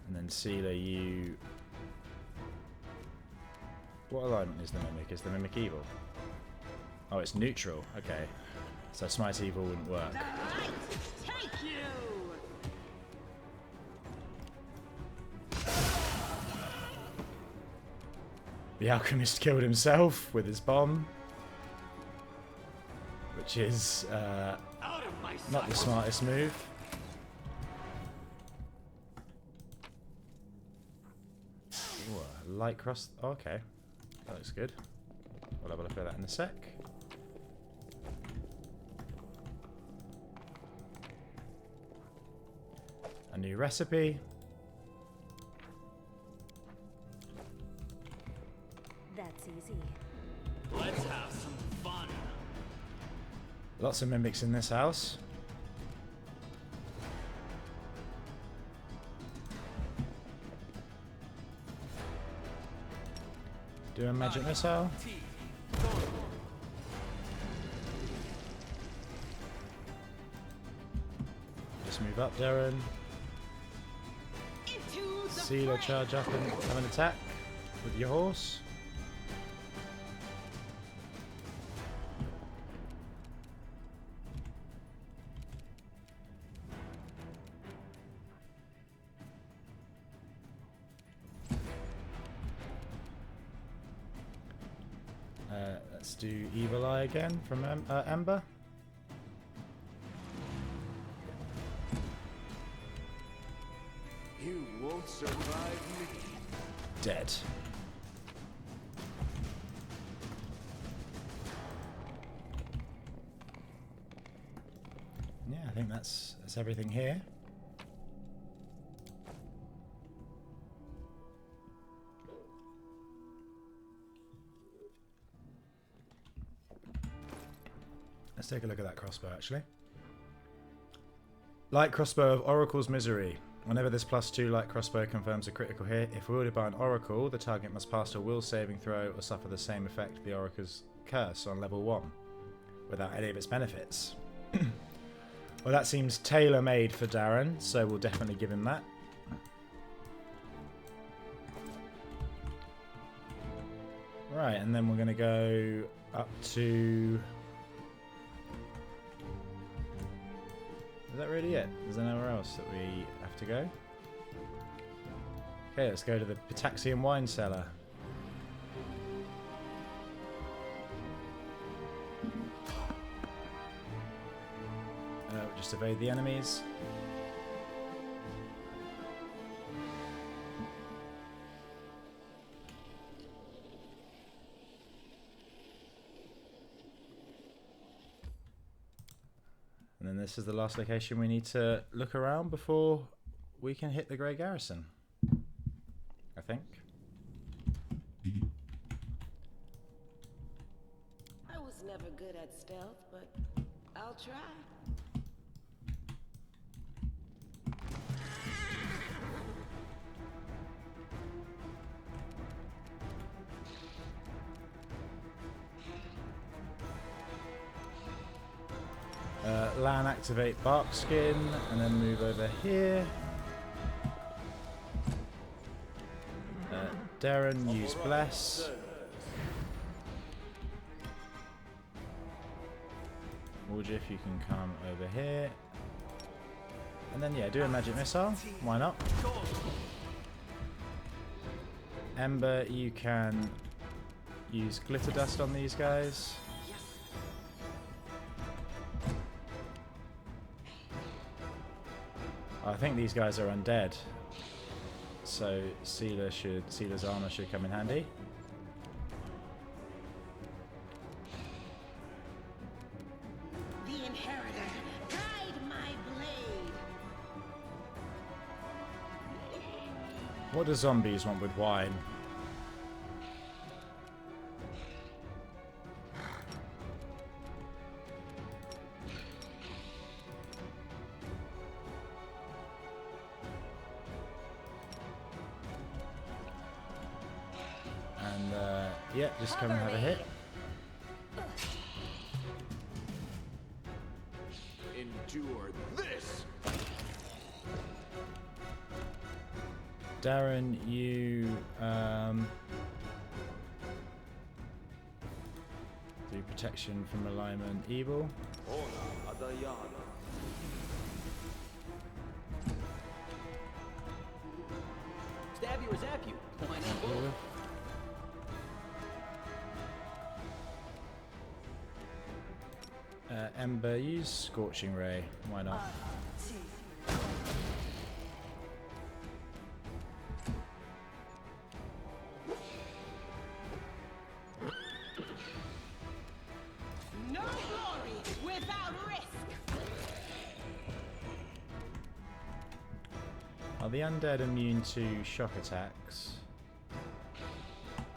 And then Sealer, you... What alignment is the mimic? Is the mimic evil? Oh, it's neutral. Okay. So Smite Evil wouldn't work. Take you. The Alchemist killed himself with his bomb. Which is not the smartest move. Ooh, light cross. Oh, okay. That looks good. We'll have a look at that in a sec. A new recipe. That's easy. Let's have some fun. Lots of mimics in this house. Do a magic missile. Just move up, Darren. Sealer, charge up and have an attack with your horse. Let's do Evil Eye again from Ember. You won't survive me. Dead. Yeah, I think that's everything here. Let's take a look at that crossbow, actually. Light crossbow of Oracle's Misery. Whenever this +2 light crossbow confirms a critical hit, if wielded by an Oracle, the target must pass a will saving throw or suffer the same effect of the Oracle's curse on level 1, without any of its benefits. Well, that seems tailor-made for Darren, so we'll definitely give him that. Right, and then we're going to go up to... Is that really it? Is there nowhere else that we have to go? Okay, let's go to the Pitaxian wine cellar. We'll just evade the enemies. And then this is the last location we need to look around before we can hit the Grey Garrison, I think. I was was never good at stealth, but I'll try. Lan activate bark skin and then move over here. Darren use bless. Woodruff, you can come over here. And then yeah, do a magic missile. Why not? Ember, you can use glitter dust on these guys. I think these guys are undead, so Sealer's armor should come in handy. The Inheritor, guide my blade. What do zombies want with wine? Yeah, just come and have a hit. Endure this. Darren, you do protection from alignment evil. Stab you or zap you. Why not both? Ember, use Scorching Ray. Why not? No glory without risk. Are the undead immune to shock attacks?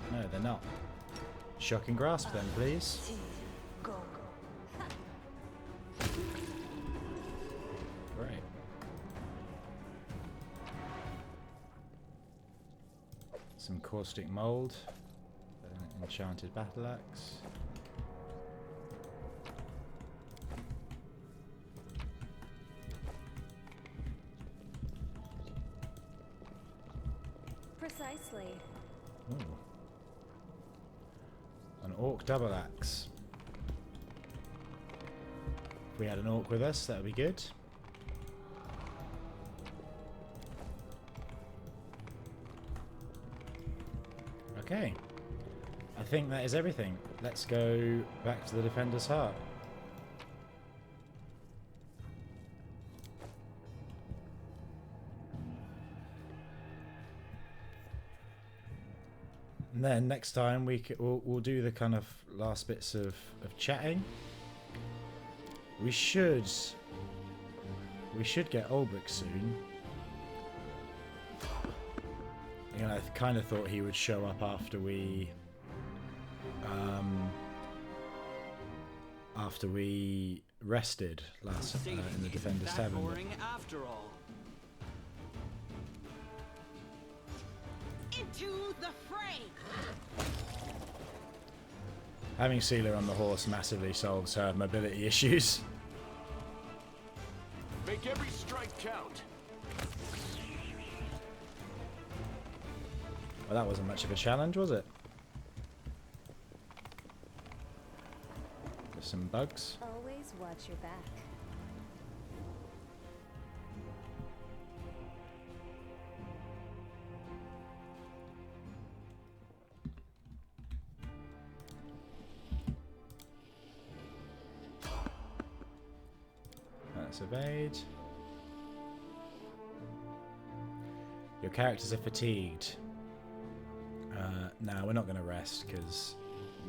No, they're not. Shocking Grasp then, please. Great. Some Caustic Mold. An Enchanted Battle Axe. Precisely. Ooh. An Orc Double Axe. If we had an Orc with us, that would be good. Okay. I think that is everything. Let's go back to the Defender's Heart. And then next time we'll do the kind of last bits of chatting. We should get Ulbrig soon. You know, I kind of thought he would show up after we rested last in the Defender's Tavern. After all. Into the fray. Having Sealer on the horse massively solves her mobility issues. Make every strike count. Well, that wasn't much of a challenge, was it? Just some bugs. Always watch your back. That's evade. Your characters are fatigued. No, we're not going to rest because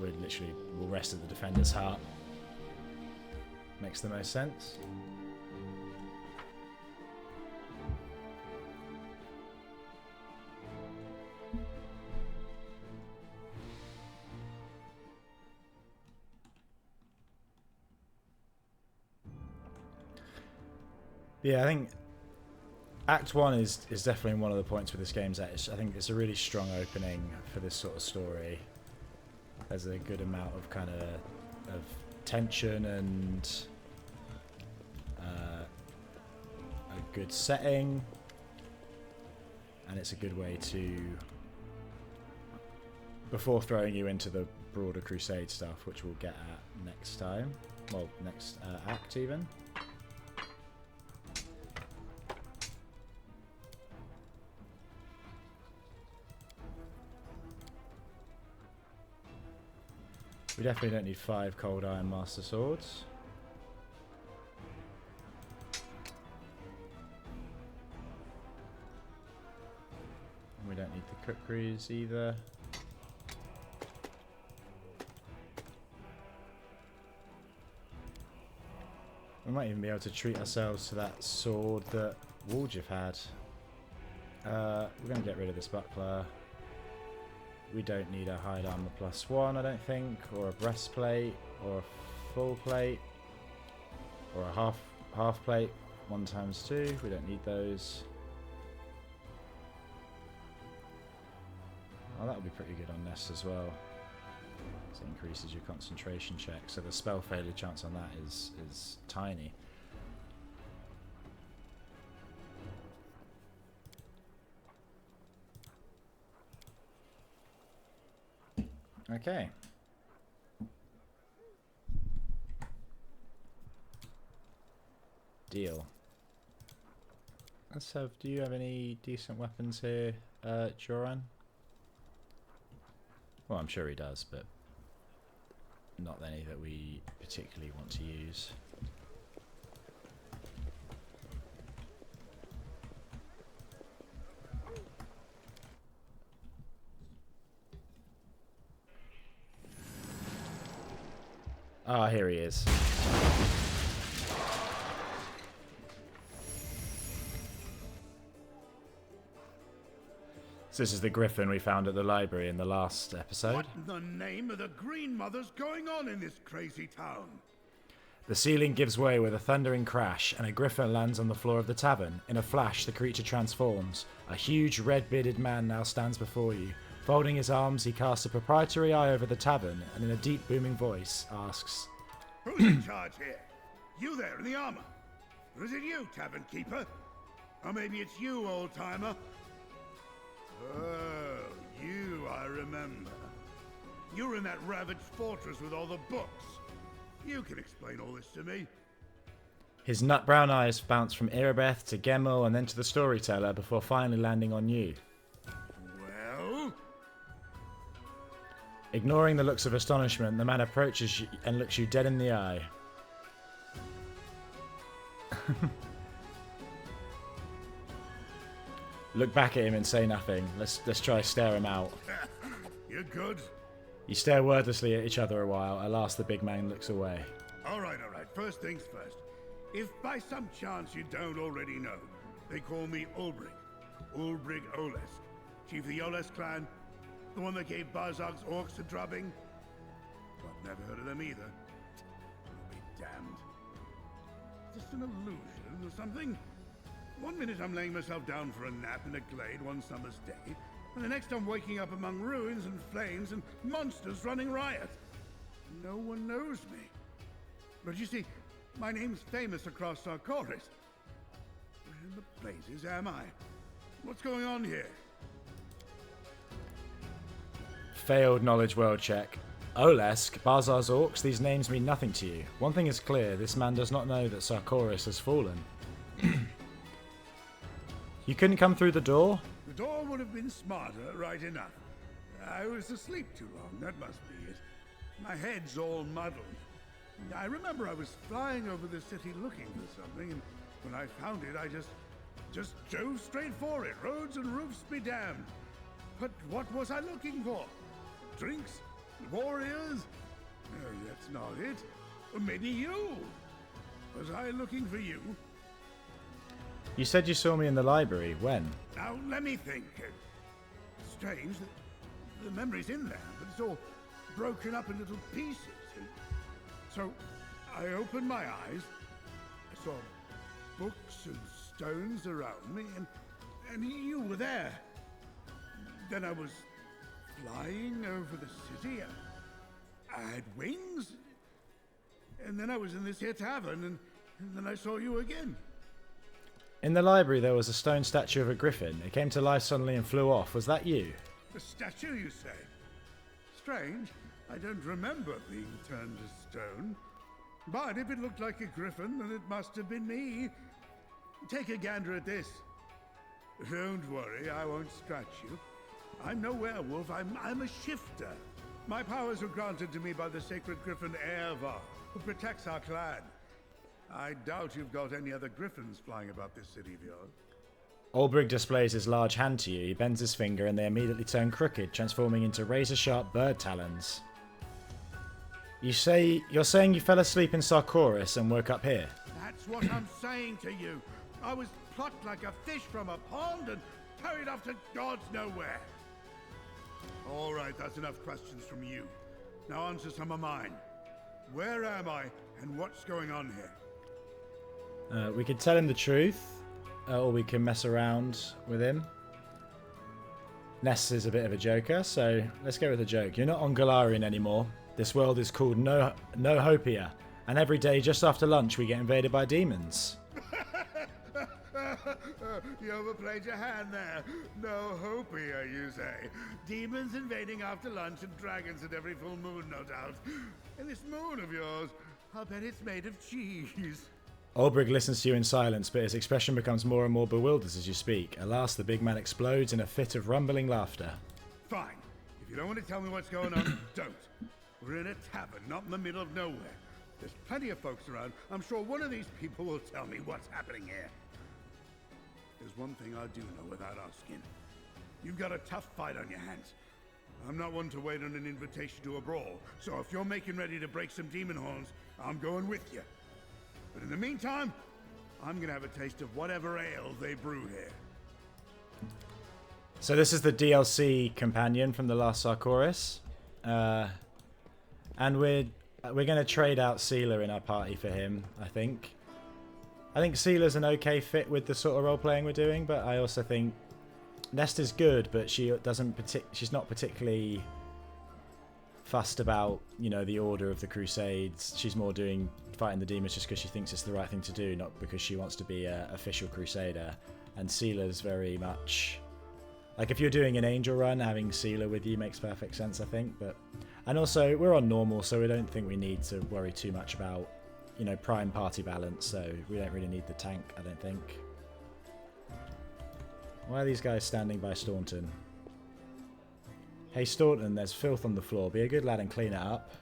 we'll rest at the Defender's Heart. Makes the most sense. Yeah, I think Act 1 is definitely one of the points with this game's at. I think it's a really strong opening for this sort of story. There's a good amount of kind of tension and a good setting, and it's a good way to, before throwing you into the broader Crusade stuff, which we'll get at next time, well, next act even. We definitely don't need 5 Cold Iron Master Swords. And we don't need the Kukris either. We might even be able to treat ourselves to that sword that Woljif had. We're going to get rid of this buckler. We don't need a hide armor +1, I don't think, or a breastplate, or a full plate, or a half plate, 1x2. We don't need those. Oh, that would be pretty good on Nest as well. It increases your concentration check, so the spell failure chance on that is tiny. Okay. Deal. Let's have. Do you have any decent weapons here, Joran? Well, I'm sure he does, but not any that we particularly want to use. Ah, here he is. So this is the griffin we found at the library in the last episode. What in the name of the Green Mother's going on in this crazy town? The ceiling gives way with a thundering crash, and a griffin lands on the floor of the tavern. In a flash, the creature transforms. A huge, red-bearded man now stands before you. Folding his arms, he casts a proprietary eye over the tavern, and in a deep, booming voice, asks, Who's in charge here? You there in the armor? Or is it you, tavern keeper? Or maybe it's you, old-timer? Oh, you, I remember. You were in that ravaged fortress with all the books. You can explain all this to me. His nut-brown eyes bounce from Irabeth to Gemmel and then to the Storyteller before finally landing on you. Well? Ignoring the looks of astonishment, the man approaches you and looks you dead in the eye. Look back at him and say nothing. Let's try stare him out. You're good? You stare wordlessly at each other a while. At last, the big man looks away. All right. First things first. If by some chance you don't already know, they call me Ulbrig. Ulbrig Olesk. Chief of the Olesk clan. The one that gave Barzog's orcs a drubbing. I've never heard of them either. I'll be damned. Just an illusion or something? One minute I'm laying myself down for a nap in a glade one summer's day, and the next I'm waking up among ruins and flames and monsters running riot. No one knows me. But you see, my name's famous across Sarkoris. Where in the blazes am I? What's going on here? Failed knowledge world check. Olesk, Barzar's orcs, these names mean nothing to you. One thing is clear, this man does not know that Sarkoris has fallen. You couldn't come through the door? The door would have been smarter, right enough. I was asleep too long, that must be it. My head's all muddled. I remember I was flying over the city looking for something, and when I found it, I just drove straight for it. Roads and roofs be damned. But what was I looking for? Drinks? Warriors? No, that's not it. Or maybe you. Was I looking for you? You said you saw me in the library. When? Now, let me think. Strange. The memory's in there, but it's all broken up in little pieces. So, I opened my eyes. I saw books and stones around me, and you were there. Then I was flying over the city. I had wings. And then I was in this here tavern, and then I saw you again. In the library there was a stone statue of a griffin. It came to life suddenly and flew off. Was that you? The statue, you say? Strange. I don't remember being turned to stone. But if it looked like a griffin, then it must have been me. Take a gander at this. Don't worry, I won't scratch you. I'm no werewolf, I'm a shifter. My powers were granted to me by the sacred griffin Erevar, who protects our clan. I doubt you've got any other griffins flying about this city of yours. Ulbrig displays his large hand to you. He bends his finger and they immediately turn crooked, transforming into razor-sharp bird talons. You're saying you fell asleep in Sarkoris and woke up here? That's what I'm saying to you. I was plucked like a fish from a pond and carried off to God's nowhere. All right, that's enough questions from you. Now answer some of mine. Where am I, and what's going on here? We could tell him the truth, or we can mess around with him. Ness is a bit of a joker, so let's go with the joke. You're not on Galarian anymore. This world is called No Hopia, and every day just after lunch we get invaded by demons. You overplayed your hand there. No hopia, you say. Demons invading after lunch and dragons at every full moon, no doubt. And this moon of yours, I'll bet it's made of cheese. Ulbrig listens to you in silence, but his expression becomes more and more bewildered as you speak. At last, the big man explodes in a fit of rumbling laughter. Fine. If you don't want to tell me what's going on, don't. We're in a tavern, not in the middle of nowhere. There's plenty of folks around. I'm sure one of these people will tell me what's happening here. There's one thing I do know without asking. You've got a tough fight on your hands. I'm not one to wait on an invitation to a brawl, so if you're making ready to break some demon horns, I'm going with you. But in the meantime, I'm gonna have a taste of whatever ale they brew here. So this is the DLC companion from the last Sarkoris. And we're going to trade out Seela in our party for him, I think. I think Seela's an okay fit with the sort of role-playing we're doing, but I also think Nest is good, but she's not particularly fussed about, you know, the order of the Crusades. She's more fighting the demons just because she thinks it's the right thing to do, not because she wants to be an official Crusader. And Seela's very much... Like, if you're doing an angel run, having Seela with you makes perfect sense, I think. And also, we're on normal, so we don't think we need to worry too much about, you know, prime party balance, so we don't really need the tank, I don't think. Why are these guys standing by Staunton? Hey, Staunton, there's filth on the floor. Be a good lad and clean it up.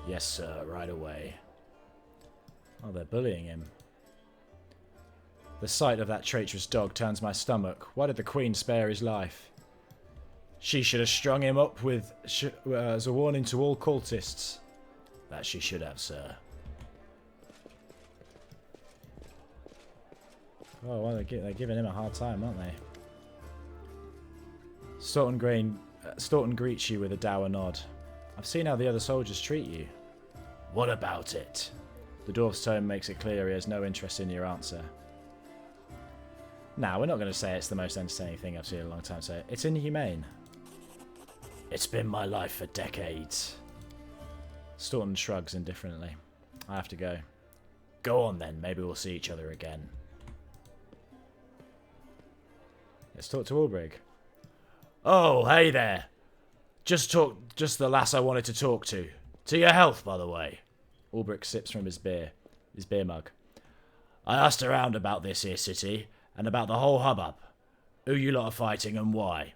Yes, sir, right away. Oh, they're bullying him. The sight of that traitorous dog turns my stomach. Why did the Queen spare his life? She should have strung him up as a warning to all cultists. That she should have, sir. Oh, well, they're giving him a hard time, aren't they? Staunton greets you with a dour nod. I've seen how the other soldiers treat you. What about it? The dwarf's tone makes it clear he has no interest in your answer. Now, we're not going to say it's the most entertaining thing I've seen in a long time, so it's inhumane. It's been my life for decades. Staunton shrugs indifferently. I have to go. Go on then, maybe we'll see each other again. Let's talk to Ulbrig. Oh, hey there. Just the lass I wanted to talk to. To your health, by the way. Ulbrig sips from his beer mug. I asked around about this here city, and about the whole hubbub. Who you lot are fighting and why.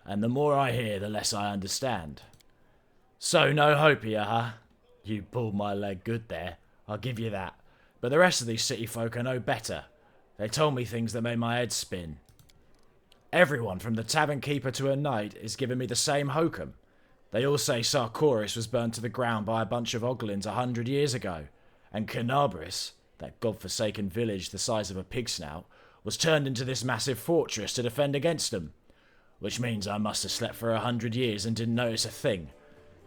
And the more I hear, the less I understand. So, no hope here, huh? You pulled my leg good there, I'll give you that. But the rest of these city folk are no better. They told me things that made my head spin. Everyone, from the tavern keeper to a knight, is giving me the same hokum. They all say Sarkoris was burned to the ground by a bunch of Oglins 100 years ago, and Kenabris, that godforsaken village the size of a pig snout, was turned into this massive fortress to defend against them. Which means I must have slept for 100 years and didn't notice a thing.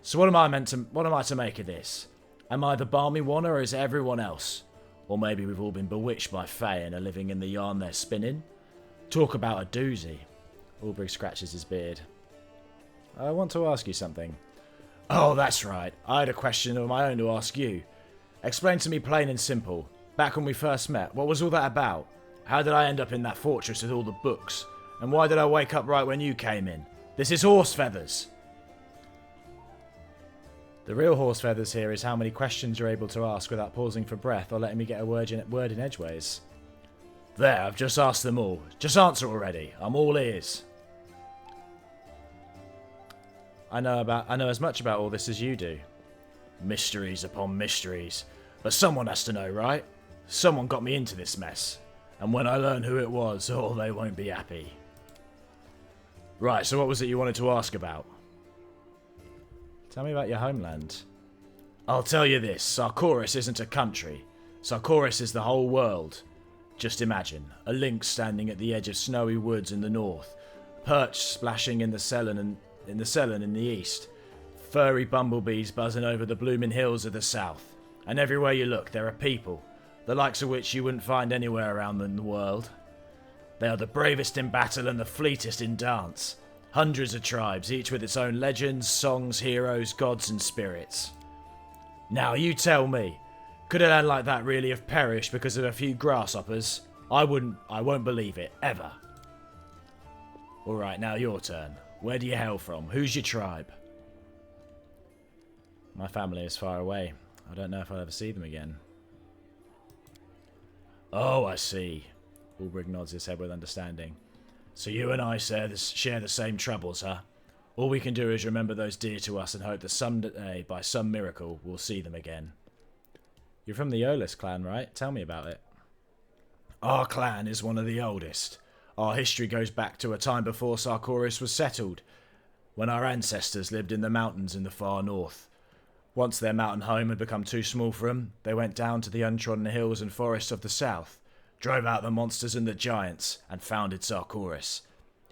So what am I to make of this? Am I the balmy one or is it everyone else? Or maybe we've all been bewitched by Fae and are living in the yarn they're spinning. Talk about a doozy. Ulbrig scratches his beard. I want to ask you something. Oh, that's right. I had a question of my own to ask you. Explain to me plain and simple. Back when we first met, what was all that about? How did I end up in that fortress with all the books? And why did I wake up right when you came in? This is horse feathers. The real horse feathers here is how many questions you're able to ask without pausing for breath or letting me get a word in edgeways. There, I've just asked them all. Just answer already. I'm all ears. I know as much about all this as you do. Mysteries upon mysteries. But someone has to know, right? Someone got me into this mess. And when I learn who it was, oh, they won't be happy. Right, so what was it you wanted to ask about? Tell me about your homeland. I'll tell you this, Sarkoris isn't a country. Sarkoris is the whole world. Just imagine, a lynx standing at the edge of snowy woods in the north, perch splashing in the Selen in the east, furry bumblebees buzzing over the blooming hills of the south, and everywhere you look there are people, the likes of which you wouldn't find anywhere around in the world. They are the bravest in battle and the fleetest in dance. Hundreds of tribes, each with its own legends, songs, heroes, gods and spirits. Now you tell me, could a land like that really have perished because of a few grasshoppers? I won't believe it, ever. Alright, now your turn. Where do you hail from? Who's your tribe? My family is far away. I don't know if I'll ever see them again. Oh, I see. Ulbrig nods his head with understanding. So you and I share the same troubles, huh? All we can do is remember those dear to us and hope that someday, by some miracle, we'll see them again. You're from the Olis clan, right? Tell me about it. Our clan is one of the oldest. Our history goes back to a time before Sarkoris was settled, when our ancestors lived in the mountains in the far north. Once their mountain home had become too small for them, they went down to the untrodden hills and forests of the south, drove out the monsters and the giants, and founded Sarkoris.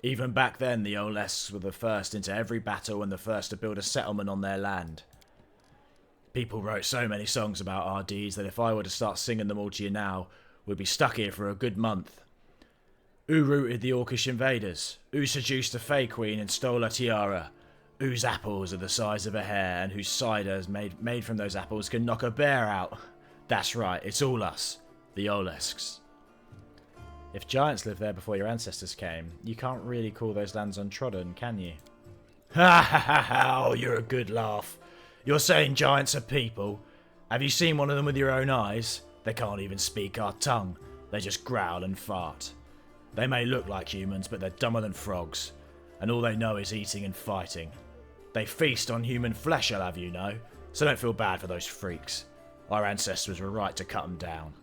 Even back then, the Olesks were the first into every battle and the first to build a settlement on their land. People wrote so many songs about our deeds that if I were to start singing them all to you now, we'd be stuck here for a good month. Who routed the Orcish invaders? Who seduced the Fey Queen and stole her tiara? Whose apples are the size of a hair and whose cider made from those apples can knock a bear out? That's right, it's all us, the Olesks. If giants lived there before your ancestors came, you can't really call those lands untrodden, can you? Ha ha ha ha! Oh, you're a good laugh. You're saying giants are people? Have you seen one of them with your own eyes? They can't even speak our tongue. They just growl and fart. They may look like humans, but they're dumber than frogs. And all they know is eating and fighting. They feast on human flesh, I'll have you know. So don't feel bad for those freaks. Our ancestors were right to cut them down.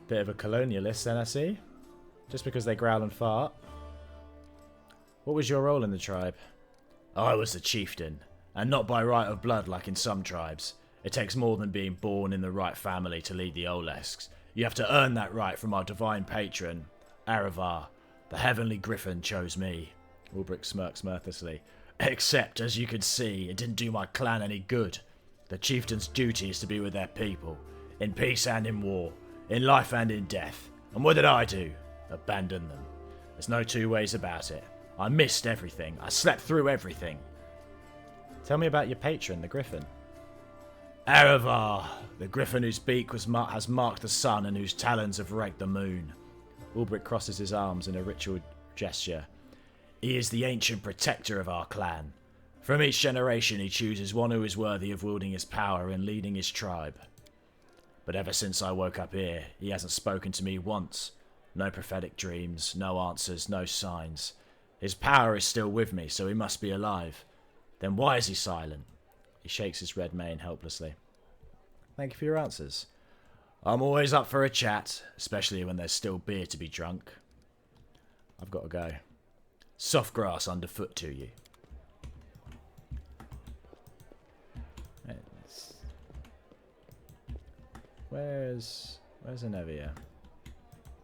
Bit of a colonialist then, I see. Just because they growl and fart. What was your role in the tribe? I was the chieftain. And not by right of blood like in some tribes. It takes more than being born in the right family to lead the Olesks. You have to earn that right from our divine patron, Aravar. The heavenly griffin chose me. Ulbrig smirks mirthlessly. Except, as you can see, it didn't do my clan any good. The chieftain's duty is to be with their people. In peace and in war. In life and in death. And what did I do? Abandon them. There's no two ways about it. I missed everything. I slept through everything. Tell me about your patron, the griffin. Aravar, the griffin whose beak has marked the sun and whose talons have raked the moon. Ulbrig crosses his arms in a ritual gesture. He is the ancient protector of our clan. From each generation he chooses one who is worthy of wielding his power and leading his tribe. But ever since I woke up here, he hasn't spoken to me once. No prophetic dreams, no answers, no signs. His power is still with me, so he must be alive. Then why is he silent? He shakes his red mane helplessly. Thank you for your answers. I'm always up for a chat, especially when there's still beer to be drunk. I've got to go. Soft grass underfoot to you. Where's Anevia?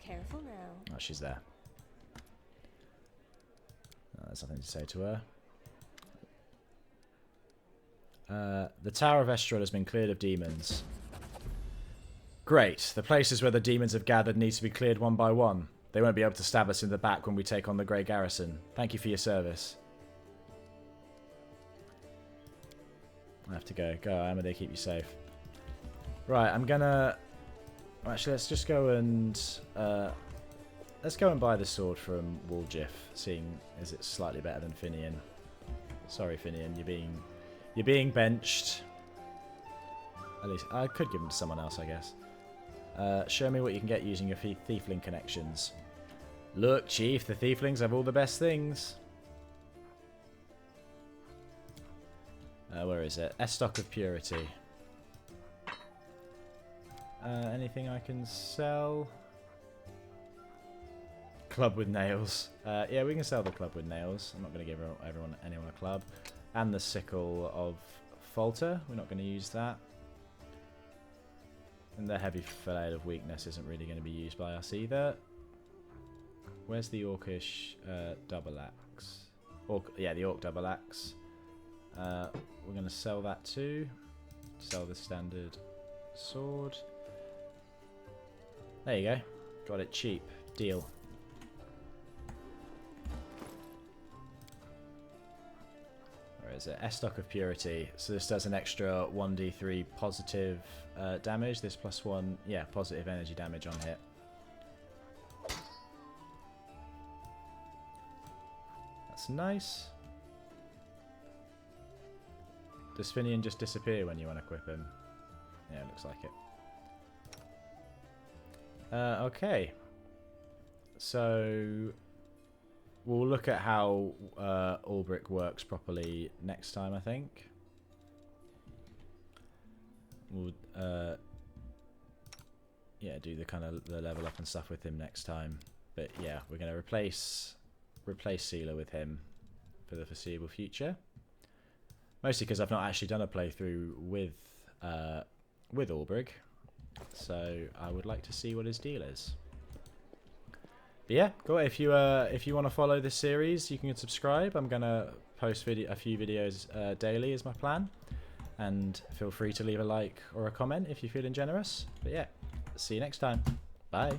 Careful now. Oh, she's there. Oh, there's nothing to say to her. The Tower of Estrel has been cleared of demons. Great. The places where the demons have gathered need to be cleared one by one. They won't be able to stab us in the back when we take on the Grey Garrison. Thank you for your service. I have to go. Go, Amadei, keep you safe. Right, I'm gonna... Actually, let's just go and... let's go and buy the sword from Wooljiff, seeing as it's slightly better than Finian. Sorry, Finian, you're being benched. At least, I could give them to someone else, I guess. Show me what you can get using your Thiefling connections. Look, Chief, the Thieflings have all the best things. Where is it? Estoc of Purity. Anything I can sell? Club with nails. Yeah, we can sell the club with nails. I'm not going to give anyone a club. And the Sickle of Falter. We're not going to use that. And the Heavy Flail of Weakness isn't really going to be used by us either. Where's the Orcish double axe? Yeah, the Orc double axe. We're going to sell that too. Sell the standard sword. There you go. Got it cheap. Deal. Where is it? Estoc of Purity. So this does an extra 1d3 positive damage. This +1, yeah, positive energy damage on hit. That's nice. Does Finian just disappear when you unequip him? Yeah, it looks like it. Okay. So we'll look at how Ulbrig works properly next time, I think. We'll yeah, do the kind of the level up and stuff with him next time. But yeah, we're going to replace Sealer with him for the foreseeable future. Mostly because I've not actually done a playthrough with Ulbrig, so I would like to see what his deal is. But yeah, go if you want to follow this series, you can subscribe. I'm gonna post a few videos daily is my plan, and feel free to leave a like or a comment if you're feeling generous. But yeah, see you next time. Bye.